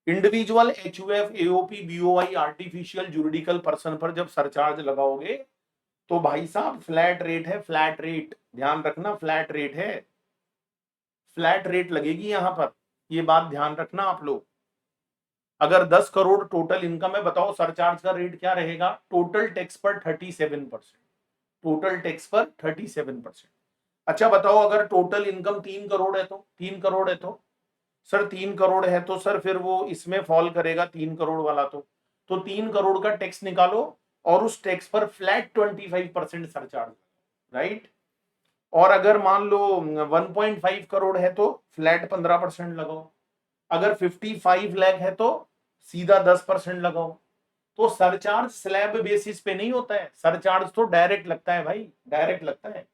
Individual, HUF, AOP, BOI, artificial juridical person पर जब सरचार्ज लगाओगे तो भाई साहब फ्लैट रेट है, फ्लैट रेट। ध्यान रखना, फ्लैट रेट है, फ्लैट रेट लगेगी यहां पर। ये बात ध्यान रखना आप लोग। अगर 10 करोड़ टोटल इनकम है, बताओ सरचार्ज का रेट क्या रहेगा? टोटल टैक्स पर 37%। टोटल टैक्स पर 37%। अच्छा बताओ, अगर टोटल इनकम 3 करोड़ है तो 3 करोड़ है तो सर 3 करोड़ है तो सर फिर वो इसमें फॉल करेगा 3 करोड़ वाला। तो 3 करोड़ का टैक्स निकालो और उस टैक्स पर फ्लैट 25% सरचार्ज, राइट। और अगर मान लो 1.5 करोड़ है तो फ्लैट 15% लगाओ। अगर 55 लाख है तो सीधा 10% लगाओ। तो सरचार्ज स्लैब बेसिस पे नहीं होता है, सरचार्ज तो डायरेक्ट लगता है भाई, डायरेक्ट लगता है।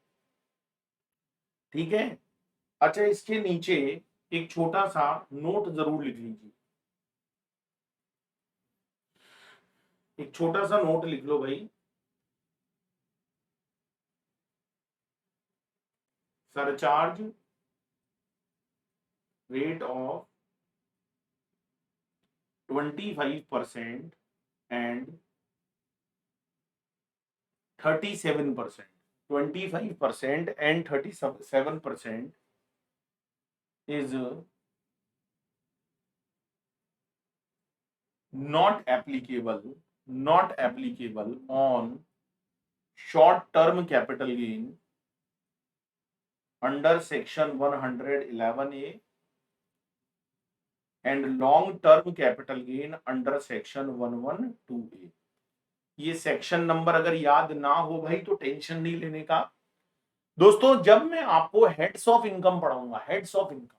ठीक है। अच्छा, इसके नीचे एक छोटा सा नोट जरूर लिख लीजिए, एक छोटा सा नोट लिख लो भाई। Surcharge rate of 25% and 37%। 25% and 37% is not applicable on short term capital gain under section 111A and long term capital gain under section 112A। ये सेक्शन नंबर अगर याद ना हो भाई तो टेंशन नहीं लेने का। दोस्तों जब मैं आपको हेड्स ऑफ इनकम पढ़ाऊंगा, हेड्स ऑफ इनकम,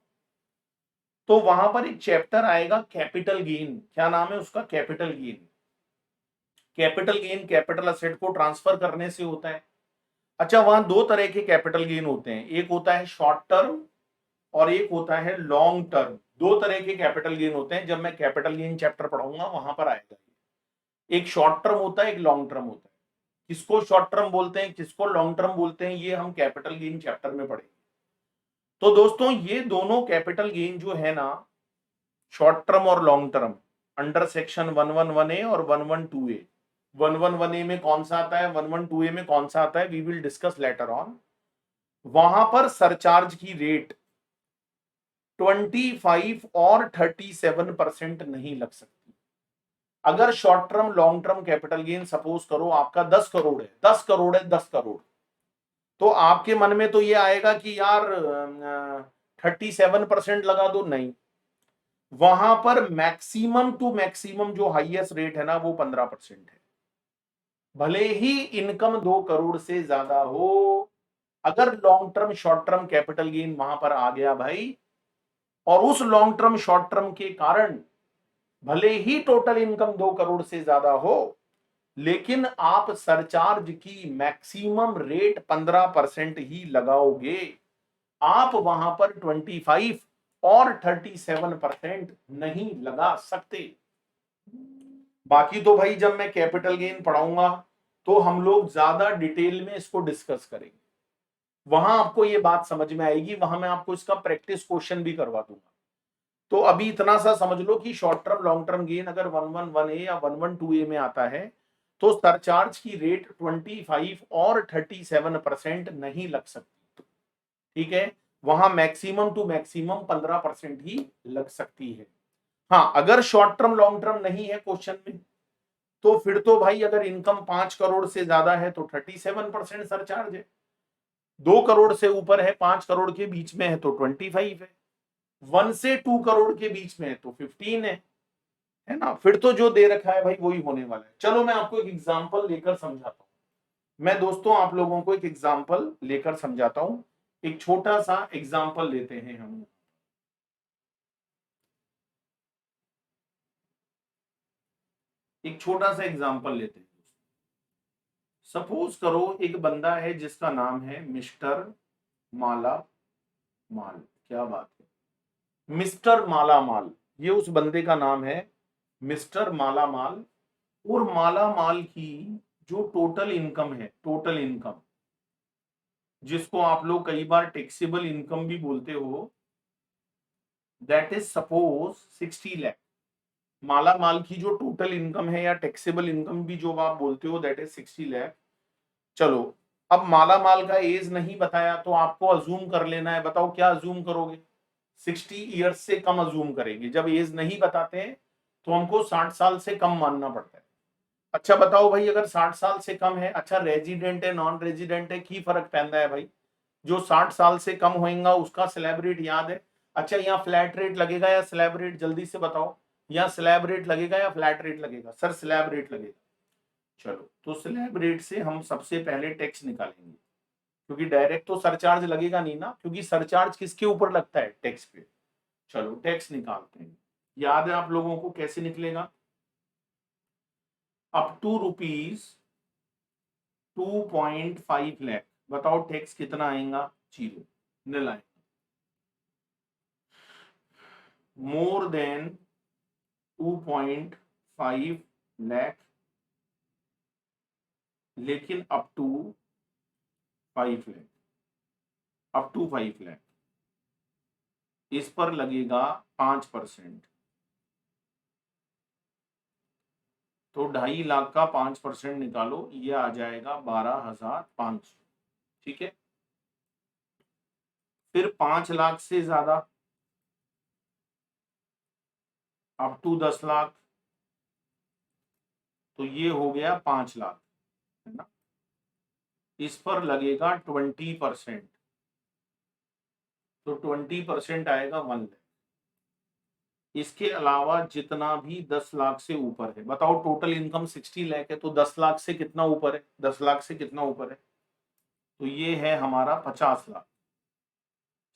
तो वहां पर एक चैप्टर आएगा कैपिटल गेन। क्या नाम है उसका? Capital gain. Capital gain capital asset को ट्रांसफर करने से होता है। अच्छा, वहां दो तरह के कैपिटल गेन होते हैं, एक होता है शॉर्ट टर्म और एक होता है लॉन्ग टर्म। दो तरह के कैपिटल गेन होते हैं, जब मैं कैपिटल गेन चैप्टर पढ़ाऊंगा वहां पर आएगा। एक शॉर्ट टर्म होता है, एक लॉन्ग टर्म होता है। किसको शॉर्ट टर्म बोलते हैं, किसको लॉन्ग टर्म बोलते हैं, ये हम कैपिटल गेन चैप्टर में पढ़ेंगे। तो दोस्तों ये दोनों कैपिटल गेन जो है ना, शॉर्ट टर्म और long term, under section 111A और 112A। 111A में कौन सा आता है, 112A में कौन सा आता है, we will discuss later on. वहां पर सरचार्ज की रेट 25 और 37% नहीं लग सकती। अगर short term long term capital gain suppose करो आपका 10 करोड़ है, 10 करोड़ है, 10 करोड़, तो आपके मन में तो ये आएगा कि यार 37% लगा दो। नहीं, वहां पर मैक्सिमम टू मैक्सिमम जो हाईएस्ट रेट है ना वो 15% है। भले ही इनकम 2 करोड़ से ज्यादा हो, अगर long term short term capital gain वहां पर आ गया भाई, और उस लॉन्ग टर्म शॉर्ट टर्म के कारण भले ही टोटल इनकम 2 करोड़ से ज्यादा हो, लेकिन आप सरचार्ज की मैक्सिमम रेट 15% ही लगाओगे। आप वहां पर 25 और 37% नहीं लगा सकते। बाकी तो भाई जब मैं कैपिटल गेन पढ़ाऊंगा तो हम लोग ज्यादा डिटेल में इसको डिस्कस करेंगे, वहां आपको ये बात समझ में आएगी, वहां मैं आपको इसका प्रैक्टिस क्वेश्चन भी करवा दूंगा। तो अभी इतना सा समझ लो कि short term long term gain अगर 111A या 112A में आता है तो सरचार्ज की रेट 25 और 37% नहीं लग सकती, ठीक है। वहां मैक्सिमम टू मैक्सिमम 15% ही लग सकती है। हाँ, अगर शॉर्ट टर्म लॉन्ग टर्म नहीं है क्वेश्चन में, तो फिर तो भाई अगर इनकम 5 करोड़ से ज्यादा है तो 37% सरचार्ज है, 2 करोड़ से ऊपर है, 5 करोड़ के बीच में है तो 25 है, 1 से 2 करोड़ के बीच में है तो 15 है ना। फिर तो जो दे रखा है भाई वही होने वाला है। चलो मैं आपको एक एग्जांपल लेकर समझाता हूं। मैं दोस्तों आप लोगों को एक एग्जांपल लेकर समझाता हूं। एक छोटा सा एग्जांपल लेते हैं हम। एक छोटा सा एग्जांपल लेते हैं। सपोज करो एक बंदा है जिसका नाम है मिस्टर माला माल। क्या बात है, मिस्टर माला माल, ये उस बंदे का नाम है, मिस्टर माला माल। और माला माल की जो टोटल इनकम है, टोटल इनकम जिसको आप लोग कई बार टैक्सेबल इनकम भी बोलते हो, दैट इज सपोज 60 लाख। माला माल की जो टोटल इनकम है या टैक्सेबल इनकम भी जो आप बोलते हो, दैट इज 60 लाख। चलो, अब माला माल का एज नहीं बताया तो आपको अजूम कर लेना है। बताओ क्या अजूम करोगे? 60 ईयर्स से कम अजूम करेंगे। जब एज नहीं बताते हैं तो हमको 60 साल से कम मानना पड़ता है। अच्छा बताओ भाई, अगर 60 साल से कम है, अच्छा रेजिडेंट है नॉन रेजिडेंट है, की फर्क पैदा है भाई? जो 60 साल से कम होएगा उसका स्लैब रेट याद है। अच्छा, यहाँ फ्लैट रेट लगेगा या स्लैब रेट? जल्दी से बताओ, यहाँ स्लैब रेट लगेगा या फ्लैट रेट लगेगा? सर स्लैब रेट लगेगा। चलो, तो स्लैब रेट से हम सबसे पहले टैक्स निकालेंगे, क्योंकि डायरेक्ट तो सरचार्ज लगेगा नहीं ना, क्योंकि सरचार्ज किसके ऊपर लगता है? टैक्स पे। चलो टैक्स निकालते हैं। याद है आप लोगों को कैसे निकलेगा? Up to rupees 2.5 lakh. बताओ टैक्स कितना आएगा? 0, नील आएगा। मोर देन 2.5 लाख, लेकिन up to 5 lakh, up to 5 lakh इस पर लगेगा 5%। तो 2.5 लाख का 5% निकालो, ये आ जाएगा 12,500। ठीक है। फिर 5 लाख से ज्यादा, अप टू 10 लाख, तो ये हो गया 5 लाख, है ना। इस पर लगेगा 20%, तो 20% आएगा 1 लाख। इसके अलावा जितना भी 10 लाख से ऊपर है, बताओ टोटल इनकम 60 लाख है, तो 10 लाख से कितना ऊपर है? 10 लाख से कितना ऊपर है? तो ये है हमारा 50 लाख।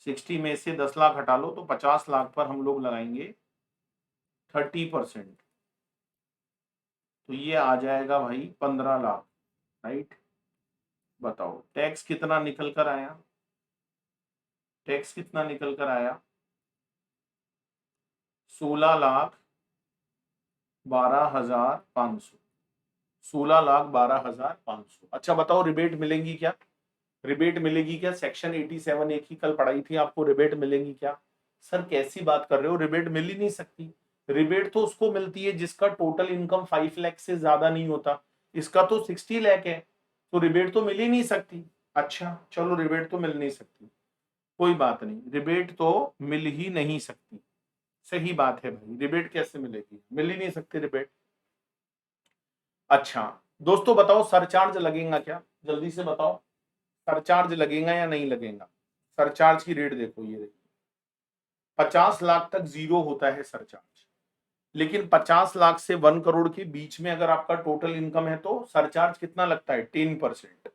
60 में से 10 लाख हटा लो तो 50 लाख पर हम लोग लगाएंगे 30%। तो ये आ जाएगा भाई 15 लाख, राइट। बताओ टैक्स कितना निकल कर आया? टैक्स कितना निकल कर आया? 16,12,500। 16,12,500। अच्छा बताओ रिबेट मिलेंगी क्या? रिबेट मिलेगी क्या? सेक्शन 87 एक ही कल पढ़ाई थी आपको, रिबेट मिलेगी क्या? सर कैसी बात कर रहे हो, रिबेट मिल ही नहीं सकती। रिबेट तो उसको मिलती है जिसका टोटल इनकम 5 लाख से ज्यादा नहीं होता। इसका तो 60 लाख है, तो रिबेट तो मिल ही नहीं सकती। अच्छा चलो, रिबेट तो मिल नहीं सकती, कोई बात नहीं, रिबेट तो मिल ही नहीं सकती। सही बात है भाई, रिबेट कैसे मिलेगी? मिल ही नहीं सकती रिबेट। अच्छा दोस्तों बताओ सरचार्ज लगेगा क्या? जल्दी से बताओ, सरचार्ज लगेगा या नहीं लगेगा? सरचार्ज की रेट देखो, ये देखो, 50 लाख तक 0 होता है सरचार्ज, लेकिन 50 लाख से 1 करोड़ के बीच में अगर आपका टोटल इनकम है तो सरचार्ज कितना लगता है? 10%।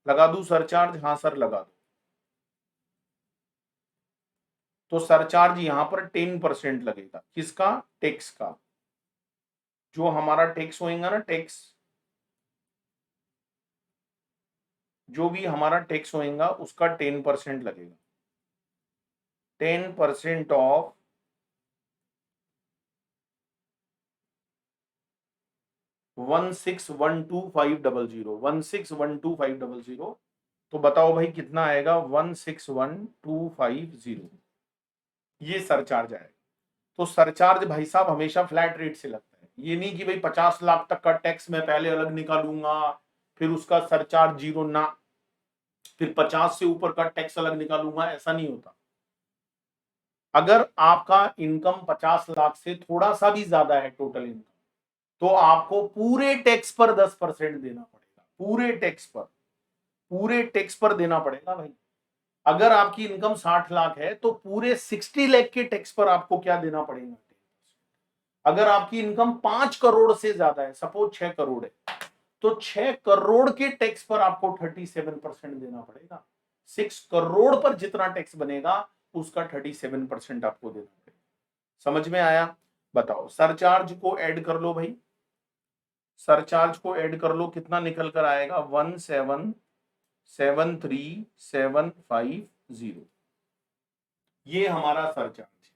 लगा दूं सरचार्ज? हाँ सर लगा दो। तो सरचार्ज यहां पर 10% लगेगा। किसका? टैक्स का। जो हमारा टैक्स होएगा ना, टैक्स, जो भी हमारा टैक्स होएगा उसका 10% लगेगा। 10% ऑफ 16,12,500, 16,12,500। तो बताओ भाई कितना आएगा? 16,12,500, ये सरचार्ज आएगा। तो सरचार्ज भाई साहब हमेशा फ्लैट रेट से लगता है। ये नहीं कि भाई 50 लाख तक का टैक्स मैं पहले अलग निकालूंगा फिर उसका सरचार्ज जीरो ना, फिर 50 से ऊपर का टैक्स अलग निकालूंगा, ऐसा नहीं होता। अगर आपका इनकम 50 लाख से थोड़ा सा भी ज्यादा है टोटल इनकम, तो आपको पूरे टैक्स पर 10% देना पड़ेगा, पूरे टैक्स पर देना पड़ेगा भाई। अगर आपकी इनकम 60 लाख है तो पूरे 60 लाख के टैक्स पर आपको क्या देना पड़ेगा? अगर आपकी इनकम 5 करोड़ से ज्यादा है, सपोज 6 करोड़ है, तो 6 करोड़ के टैक्स पर आपको 37% देना पड़ेगा। 6 करोड़ पर जितना टैक्स बनेगा उसका 37% आपको देना पड़ेगा। समझ में आया? बताओ, सरचार्ज को ऐड कर लो भाई, सरचार्ज को ऐड कर लो, कितना निकल कर आएगा? 1773750। ये हमारा सरचार्ज।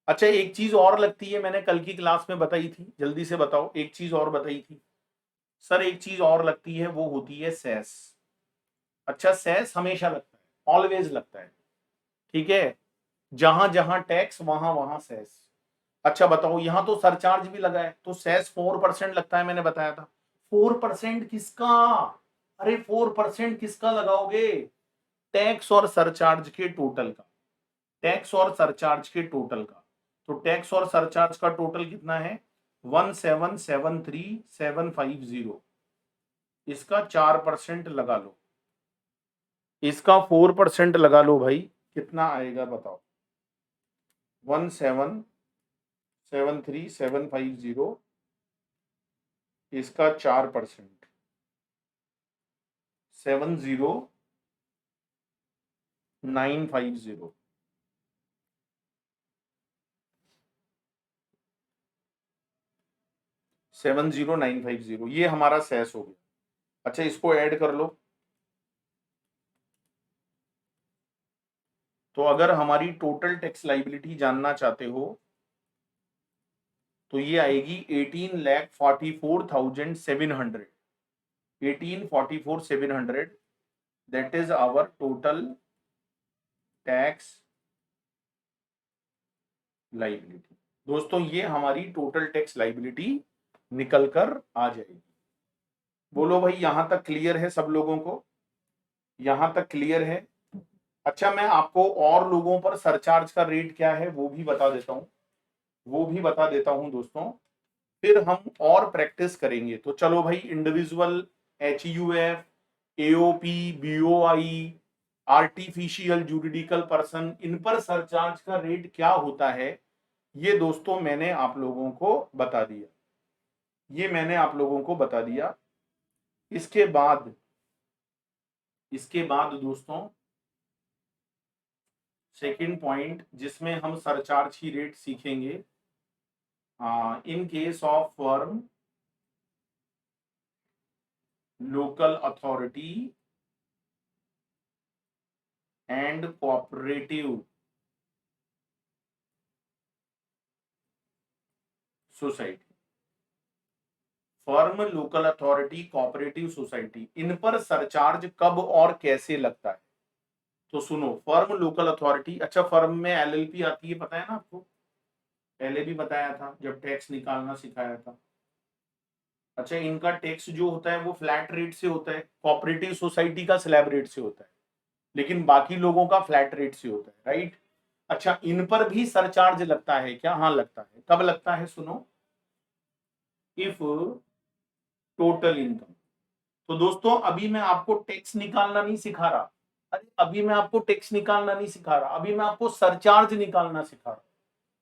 अच्छा, एक चीज और लगती है, मैंने कल की क्लास में बताई थी, जल्दी से बताओ, एक चीज और बताई थी सर, एक चीज और लगती है, वो होती है सेस। अच्छा, सेस हमेशा लगता है, ऑलवेज लगता है, ठीक है, जहां जहां टैक्स वहां वहां सेस। अच्छा बताओ, यहां तो सरचार्ज भी लगा है तो सेस 4% लगता है, मैंने बताया था। 4% किसका? अरे 4% किसका लगाओगे? टैक्स और सरचार्ज के टोटल का, टैक्स और सरचार्ज के टोटल का। तो टैक्स और सरचार्ज का टोटल कितना है? 1773750। इसका 4% लगा लो, इसका 4% लगा लो भाई, कितना आएगा बताओ? 1773750, इसका 4%, 70950। 70950 ये हमारा सेस हो गया। अच्छा, इसको ऐड कर लो। तो अगर हमारी टोटल टैक्स लाइबिलिटी जानना चाहते हो तो ये आएगी 18,44,700, 18,44,700। That is our total tax liability. दोस्तों, ये हमारी टोटल टैक्स लाइबिलिटी निकल कर आ जाएगी। बोलो भाई, यहां तक क्लियर है सब लोगों को? यहां तक क्लियर है? अच्छा, मैं आपको और लोगों पर सरचार्ज का रेट क्या है वो भी बता देता हूं, वो भी बता देता हूं दोस्तों, फिर हम और प्रैक्टिस करेंगे। तो चलो भाई, individual, HUF, AOP, BOI, artificial juridical person, इन पर सरचार्ज का रेट क्या होता है, ये दोस्तों मैंने आप लोगों को बता दिया, ये मैंने आप लोगों को बता दिया। इसके बाद दोस्तों सेकंड पॉइंट जिसमें हम सरचार्ज की रेट सीखेंगे, in case of firm, local authority and cooperative society, firm, local authority, cooperative society, इन पर सरचार्ज कब और कैसे लगता है। तो सुनो, फर्म, लोकल अथॉरिटी, अच्छा फर्म में LLP आती है, पता है ना आपको, पहले भी बताया था जब टैक्स निकालना सिखाया था। अच्छा, इनका टैक्स जो होता है वो फ्लैट रेट से होता है, कोऑपरेटिव सोसाइटी का स्लैब रेट से होता है, लेकिन बाकी लोगों का फ्लैट रेट से होता है, राइट। अच्छा, इन पर भी सरचार्ज लगता है क्या? हाँ लगता है। कब लगता है? सुनो, इफ टोटल इनकम। तो दोस्तों, अभी मैं आपको टैक्स निकालना नहीं सिखा रहा, अरे अभी मैं आपको टैक्स निकालना नहीं सिखा रहा, अभी मैं आपको सरचार्ज निकालना सिखा रहा हूं।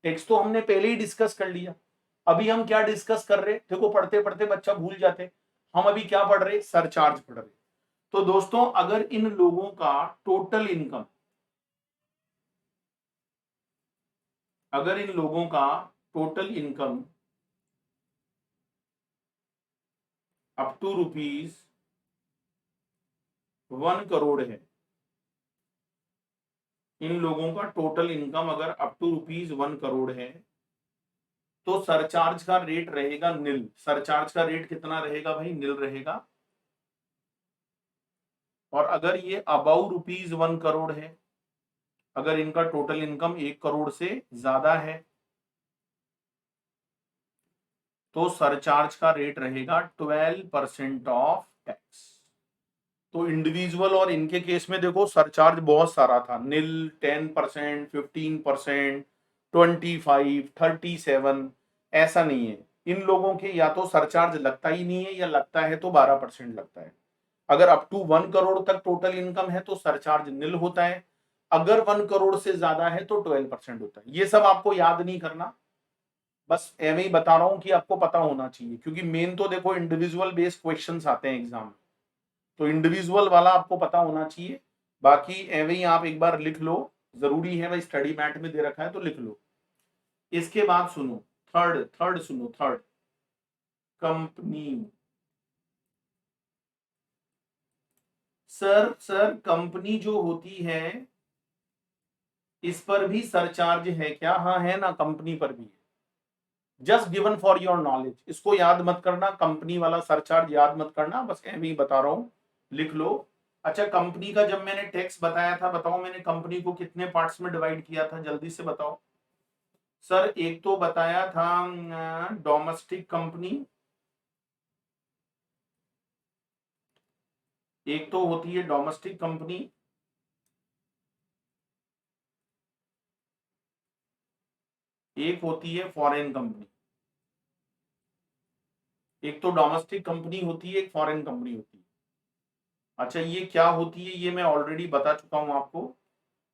टैक्स तो हमने पहले ही डिस्कस कर लिया, अभी हम क्या डिस्कस कर रहे? देखो, पढ़ते पढ़ते बच्चा भूल जाते, हम अभी क्या पढ़ रहे? सरचार्ज पढ़ रहे। तो दोस्तों, अगर इन लोगों का टोटल इनकम, अगर इन लोगों का total income up to ₹1 crore है, इन लोगों का टोटल इनकम अगर अप टू ₹1 करोड़ है, तो सरचार्ज का रेट रहेगा नील। सरचार्ज का रेट कितना रहेगा भाई? नील रहेगा। और अगर ये अबाउ ₹1 करोड़ है, अगर इनका टोटल इनकम 1 करोड़ से ज्यादा है, तो सरचार्ज का रेट रहेगा 12% ऑफ टैक्स। तो इंडिविजुअल और इनके केस में देखो सरचार्ज बहुत सारा था, नील, 10%, 15%, 25, 37, ऐसा नहीं है। इन लोगों के या तो सरचार्ज लगता ही नहीं है या लगता है तो 12% लगता है। अगर अप टू 1 करोड़ तक टोटल इनकम है तो सरचार्ज नील होता है, अगर 1 करोड़ से ज्यादा है तो 12% होता है। ये सब आपको याद नहीं करना, बस एवं ही बता रहा हूं कि आपको पता होना चाहिए, क्योंकि मेन तो देखो इंडिविजुअल बेस्ड क्वेश्चंस आते हैं एग्जाम में, तो इंडिविजुअल वाला आपको पता होना चाहिए। बाकी एवं ही आप एक बार लिख लो, जरूरी है, भाई स्टडी मैट में दे रखा है तो लिख लो। इसके बाद सुनो, थर्ड थर्ड सुनो, थर्ड कंपनी। सर कंपनी जो होती है इस पर भी सरचार्ज है क्या? हाँ है ना, कंपनी पर भी है। Just given for your knowledge, इसको याद मत करना, कंपनी वाला सरचार्ज याद मत करना, बस एवं ही बता रहा हूं, लिख लो। अच्छा, कंपनी का जब मैंने टैक्स बताया था, बताओ मैंने कंपनी को कितने पार्ट्स में डिवाइड किया था, जल्दी से बताओ। सर एक तो बताया था डोमेस्टिक कंपनी, एक तो होती है डोमेस्टिक कंपनी, एक होती है फॉरेन कंपनी। एक तो डोमेस्टिक कंपनी होती है, एक फॉरेन कंपनी होती है। अच्छा ये क्या होती है ये मैं ऑलरेडी बता चुका हूं आपको।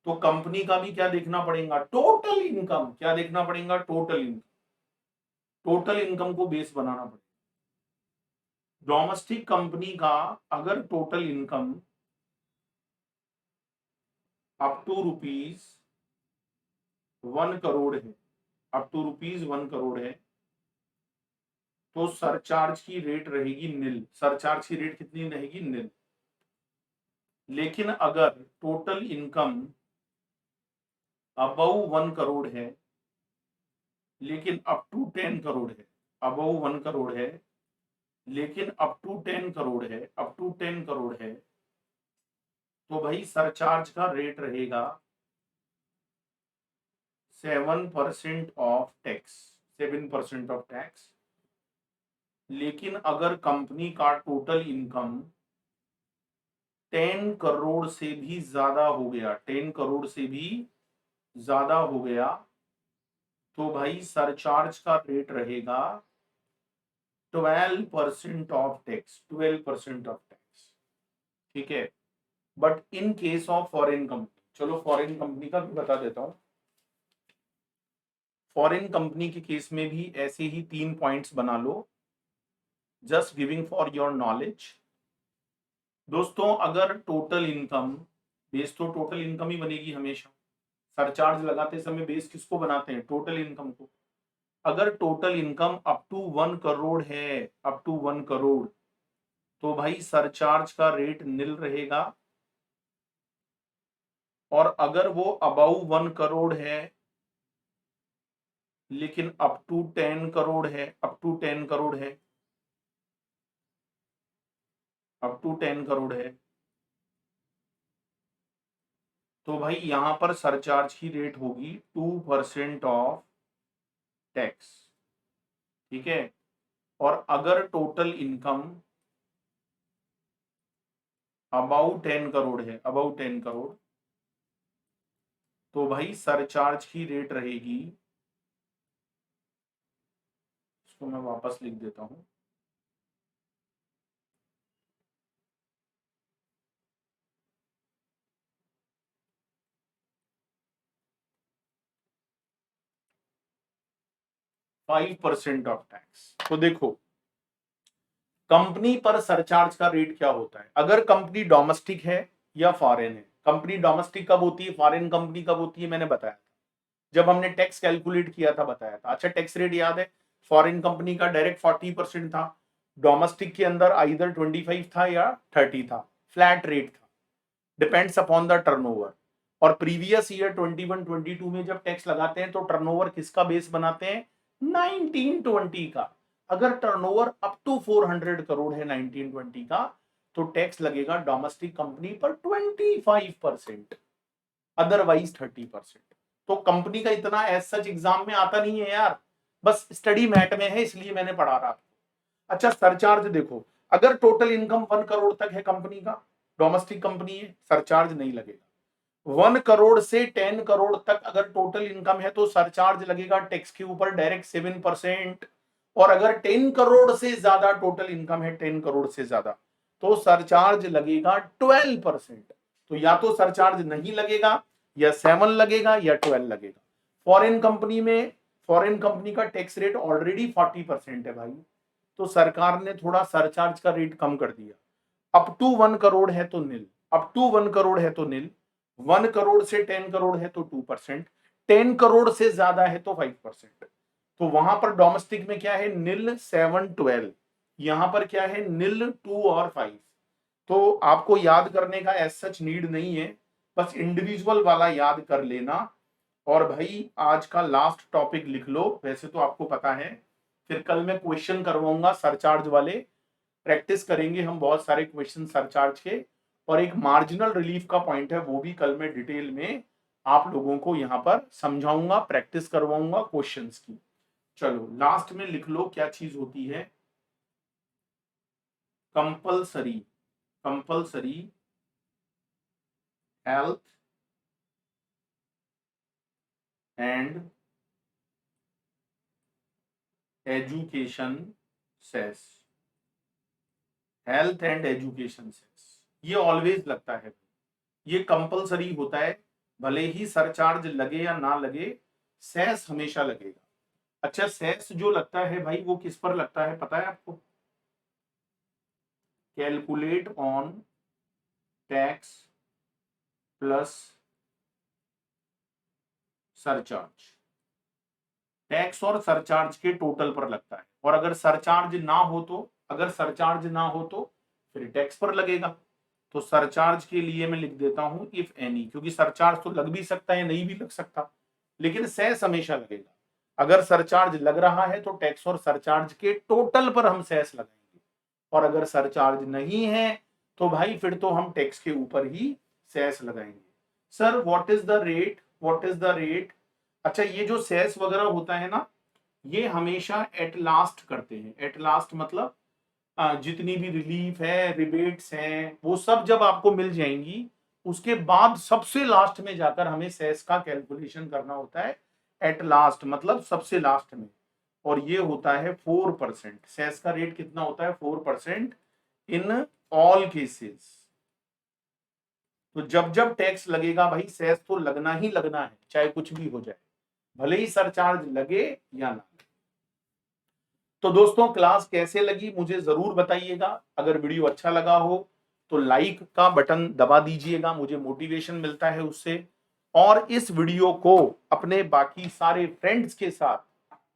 तो कंपनी का भी क्या देखना पड़ेगा, टोटल इनकम, क्या देखना पड़ेगा, टोटल इनकम, टोटल इनकम को बेस बनाना पड़ेगा। डोमेस्टिक कंपनी का अगर total income up to ₹1 crore है, अप टू ₹1 करोड़ है, तो सरचार्ज की रेट रहेगी नील। सरचार्ज की रेट कितनी रहेगी, नील। लेकिन अगर टोटल इनकम अबव 1 करोड़ है, लेकिन अप टू 10 करोड़ है, अबव 1 करोड़ है लेकिन अप टू 10 करोड़ है, अप टू 10 करोड़ है, तो भाई सरचार्ज का रेट रहेगा 7% ऑफ टैक्स, 7% ऑफ टैक्स। लेकिन अगर कंपनी का टोटल इनकम 10 करोड़ से भी ज्यादा हो गया, 10 करोड़ से भी ज्यादा हो गया, तो भाई सरचार्ज का रेट रहेगा 12% ऑफ टैक्स, 12% ऑफ टैक्स। ठीक है, but in case of foreign company, चलो फॉरेन कंपनी का भी बता देता हूं। फॉरेन कंपनी के केस में भी ऐसे ही 3 पॉइंट्स बना लो, just giving for your knowledge. दोस्तों अगर टोटल इनकम, बेस तो टोटल इनकम ही बनेगी हमेशा, सरचार्ज लगाते समय बेस किसको बनाते हैं, टोटल इनकम को। अगर total income up to 1 crore है, अप टू 1 करोड़, तो भाई सरचार्ज का रेट नील रहेगा। और अगर वो अबाउ 1 करोड़ है लेकिन अप टू 10 करोड़ है, अप टू 10 करोड़ है, अप टू 10 करोड़ है, तो भाई यहां पर सरचार्ज की रेट होगी 2% ऑफ टैक्स। ठीक है, और अगर टोटल इनकम अबाउ 10 करोड़ है, अबाउ 10 करोड़, तो भाई सरचार्ज की रेट रहेगी, इसको मैं वापस लिख देता हूं, 5% ऑफ टैक्स। तो देखो कंपनी पर सरचार्ज का रेट क्या होता है, अगर कंपनी डोमेस्टिक है या फॉरेन है। कंपनी डोमेस्टिक कब होती है, फॉरेन कंपनी कब होती है, मैंने बताया था जब हमने टैक्स कैलकुलेट किया था, बताया था। अच्छा टैक्स रेट याद है, फॉरेन कंपनी का डायरेक्ट 40% था, डोमेस्टिक के अंदर आइदर 25 था या 30 था, फ्लैट रेट था, डिपेंड्स अपॉन द टर्नओवर। और प्रीवियस ईयर 21-22 में जब टैक्स लगाते हैं तो टर्नओवर किसका बेस बनाते हैं, 1920 का। अगर टर्नओवर अप टू 400 करोड़ है 1920 का, तो टैक्स लगेगा डोमेस्टिक कंपनी पर 25%, अदरवाइज 30%। तो कंपनी का इतना एज सच एग्जाम में आता नहीं है यार, बस स्टडी मैट में है इसलिए मैंने पढ़ा रहा। अच्छा सरचार्ज देखो, अगर टोटल इनकम 1 करोड़ तक है कंपनी का, डोमेस्टिक कंपनी है, सरचार्ज नहीं लगेगा। 1 करोड़ से 10 करोड़ तक अगर टोटल इनकम है तो सरचार्ज लगेगा टैक्स के ऊपर डायरेक्ट 7%। और अगर 10 करोड़ से ज्यादा टोटल इनकम है, 10 करोड़ से ज्यादा, तो सरचार्ज लगेगा 12%। तो या तो सरचार्ज नहीं लगेगा, या 7 लगेगा, या 12 लगेगा। फॉरेन कंपनी में, फॉरेन कंपनी का टैक्स रेट ऑलरेडी 40% है भाई, तो सरकार ने थोड़ा सरचार्ज का रेट कम कर दिया। अप टू 1 करोड़ है तो नील, अप टू 1 करोड़ है तो नील, 1 करोड़ से 10 करोड़ है तो 2%, 10 करोड़ से ज्यादा है तो 5%। तो वहां पर डोमेस्टिक में क्या है, नील 7 12, यहां पर क्या है, नील 2 और 5। तो आपको याद करने का एज सच नीड नहीं है, बस इंडिविजुअल वाला याद कर लेना। और भाई आज का लास्ट टॉपिक लिख लो, वैसे तो आपको पता है, फिर कल मैं क्वेश्चन करवाऊंगा सरचार्ज वाले, प्रैक्टिस करेंगे हम बहुत सारे क्वेश्चन सरचार्ज के। और एक मार्जिनल रिलीफ का पॉइंट है, वो भी कल मैं डिटेल में आप लोगों को यहां पर समझाऊंगा, प्रैक्टिस करवाऊंगा क्वेश्चंस की। चलो लास्ट में लिख लो क्या चीज होती है, compulsory, compulsory health and education cess, health and education cess, ये ऑलवेज लगता है, ये कंपलसरी होता है, भले ही सरचार्ज लगे या ना लगे, सेस हमेशा लगेगा। अच्छा सेस जो लगता है भाई वो किस पर लगता है पता है आपको, calculate on tax plus surcharge, tax और सरचार्ज के टोटल पर लगता है। और अगर सरचार्ज ना हो तो, अगर सरचार्ज ना हो तो फिर टैक्स पर लगेगा। तो सरचार्ज के लिए मैं लिख देता हूं इफ एनी, क्योंकि सरचार्ज तो लग भी सकता है नहीं भी लग सकता, लेकिन सेस हमेशा लगेगा। अगर सरचार्ज लग रहा है तो टैक्स और सरचार्ज के टोटल पर हम सेस लगाएंगे, और अगर सरचार्ज नहीं है तो भाई फिर तो हम टैक्स के ऊपर ही सेस लगाएंगे। Sir what is the rate, what is the rate. अच्छा ये जो सेस वगैरह होता है ना, ये हमेशा एट लास्ट करते हैं। एट लास्ट मतलब जितनी भी रिलीफ है, रिबेट्स हैं, वो सब जब आपको मिल जाएंगी, उसके बाद सबसे लास्ट में जाकर हमें सेस का कैलकुलेशन करना होता है। एट लास्ट मतलब सबसे लास्ट में, और ये होता है 4%। सेस का रेट कितना होता है, 4% इन ऑल केसेस। तो जब जब टैक्स लगेगा भाई सेस तो लगना ही लगना है, चाहे कुछ भी हो जाए, भले ही सरचार्ज लगे या ना। तो दोस्तों क्लास कैसे लगी मुझे जरूर बताइएगा। अगर वीडियो अच्छा लगा हो तो लाइक का बटन दबा दीजिएगा, मुझे मोटिवेशन मिलता है उससे। और इस वीडियो को अपने बाकी सारे फ्रेंड्स के साथ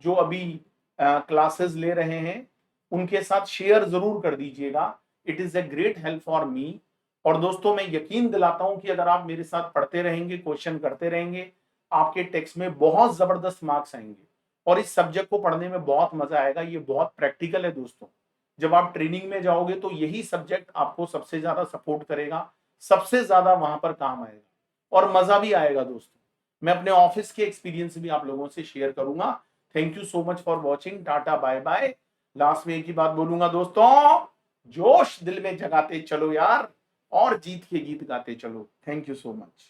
जो अभी क्लासेस ले रहे हैं उनके साथ शेयर जरूर कर दीजिएगा। It is a great help for me. और दोस्तों मैं यकीन दिलाता हूं कि अगर आप मेरे साथ पढ़ते रहेंगे, क्वेश्चन करते रहेंगे, आपके टेक्स्ट में बहुत जबरदस्त मार्क्स आएंगे और इस सब्जेक्ट को पढ़ने में बहुत मजा आएगा। ये बहुत प्रैक्टिकल है दोस्तों, जब आप ट्रेनिंग में जाओगे तो यही सब्जेक्ट आपको सबसे ज्यादा सपोर्ट करेगा, सबसे ज्यादा वहां पर काम आएगा और मजा भी आएगा दोस्तों। मैं अपने ऑफिस के एक्सपीरियंस भी आप लोगों से शेयर करूंगा। Thank you so much for watching, tata bye bye. Last में एक ही बात बोलूंगा दोस्तों, जोश दिल में जगाते चलो यार, और जीत के गीत गाते चलो। Thank you so much.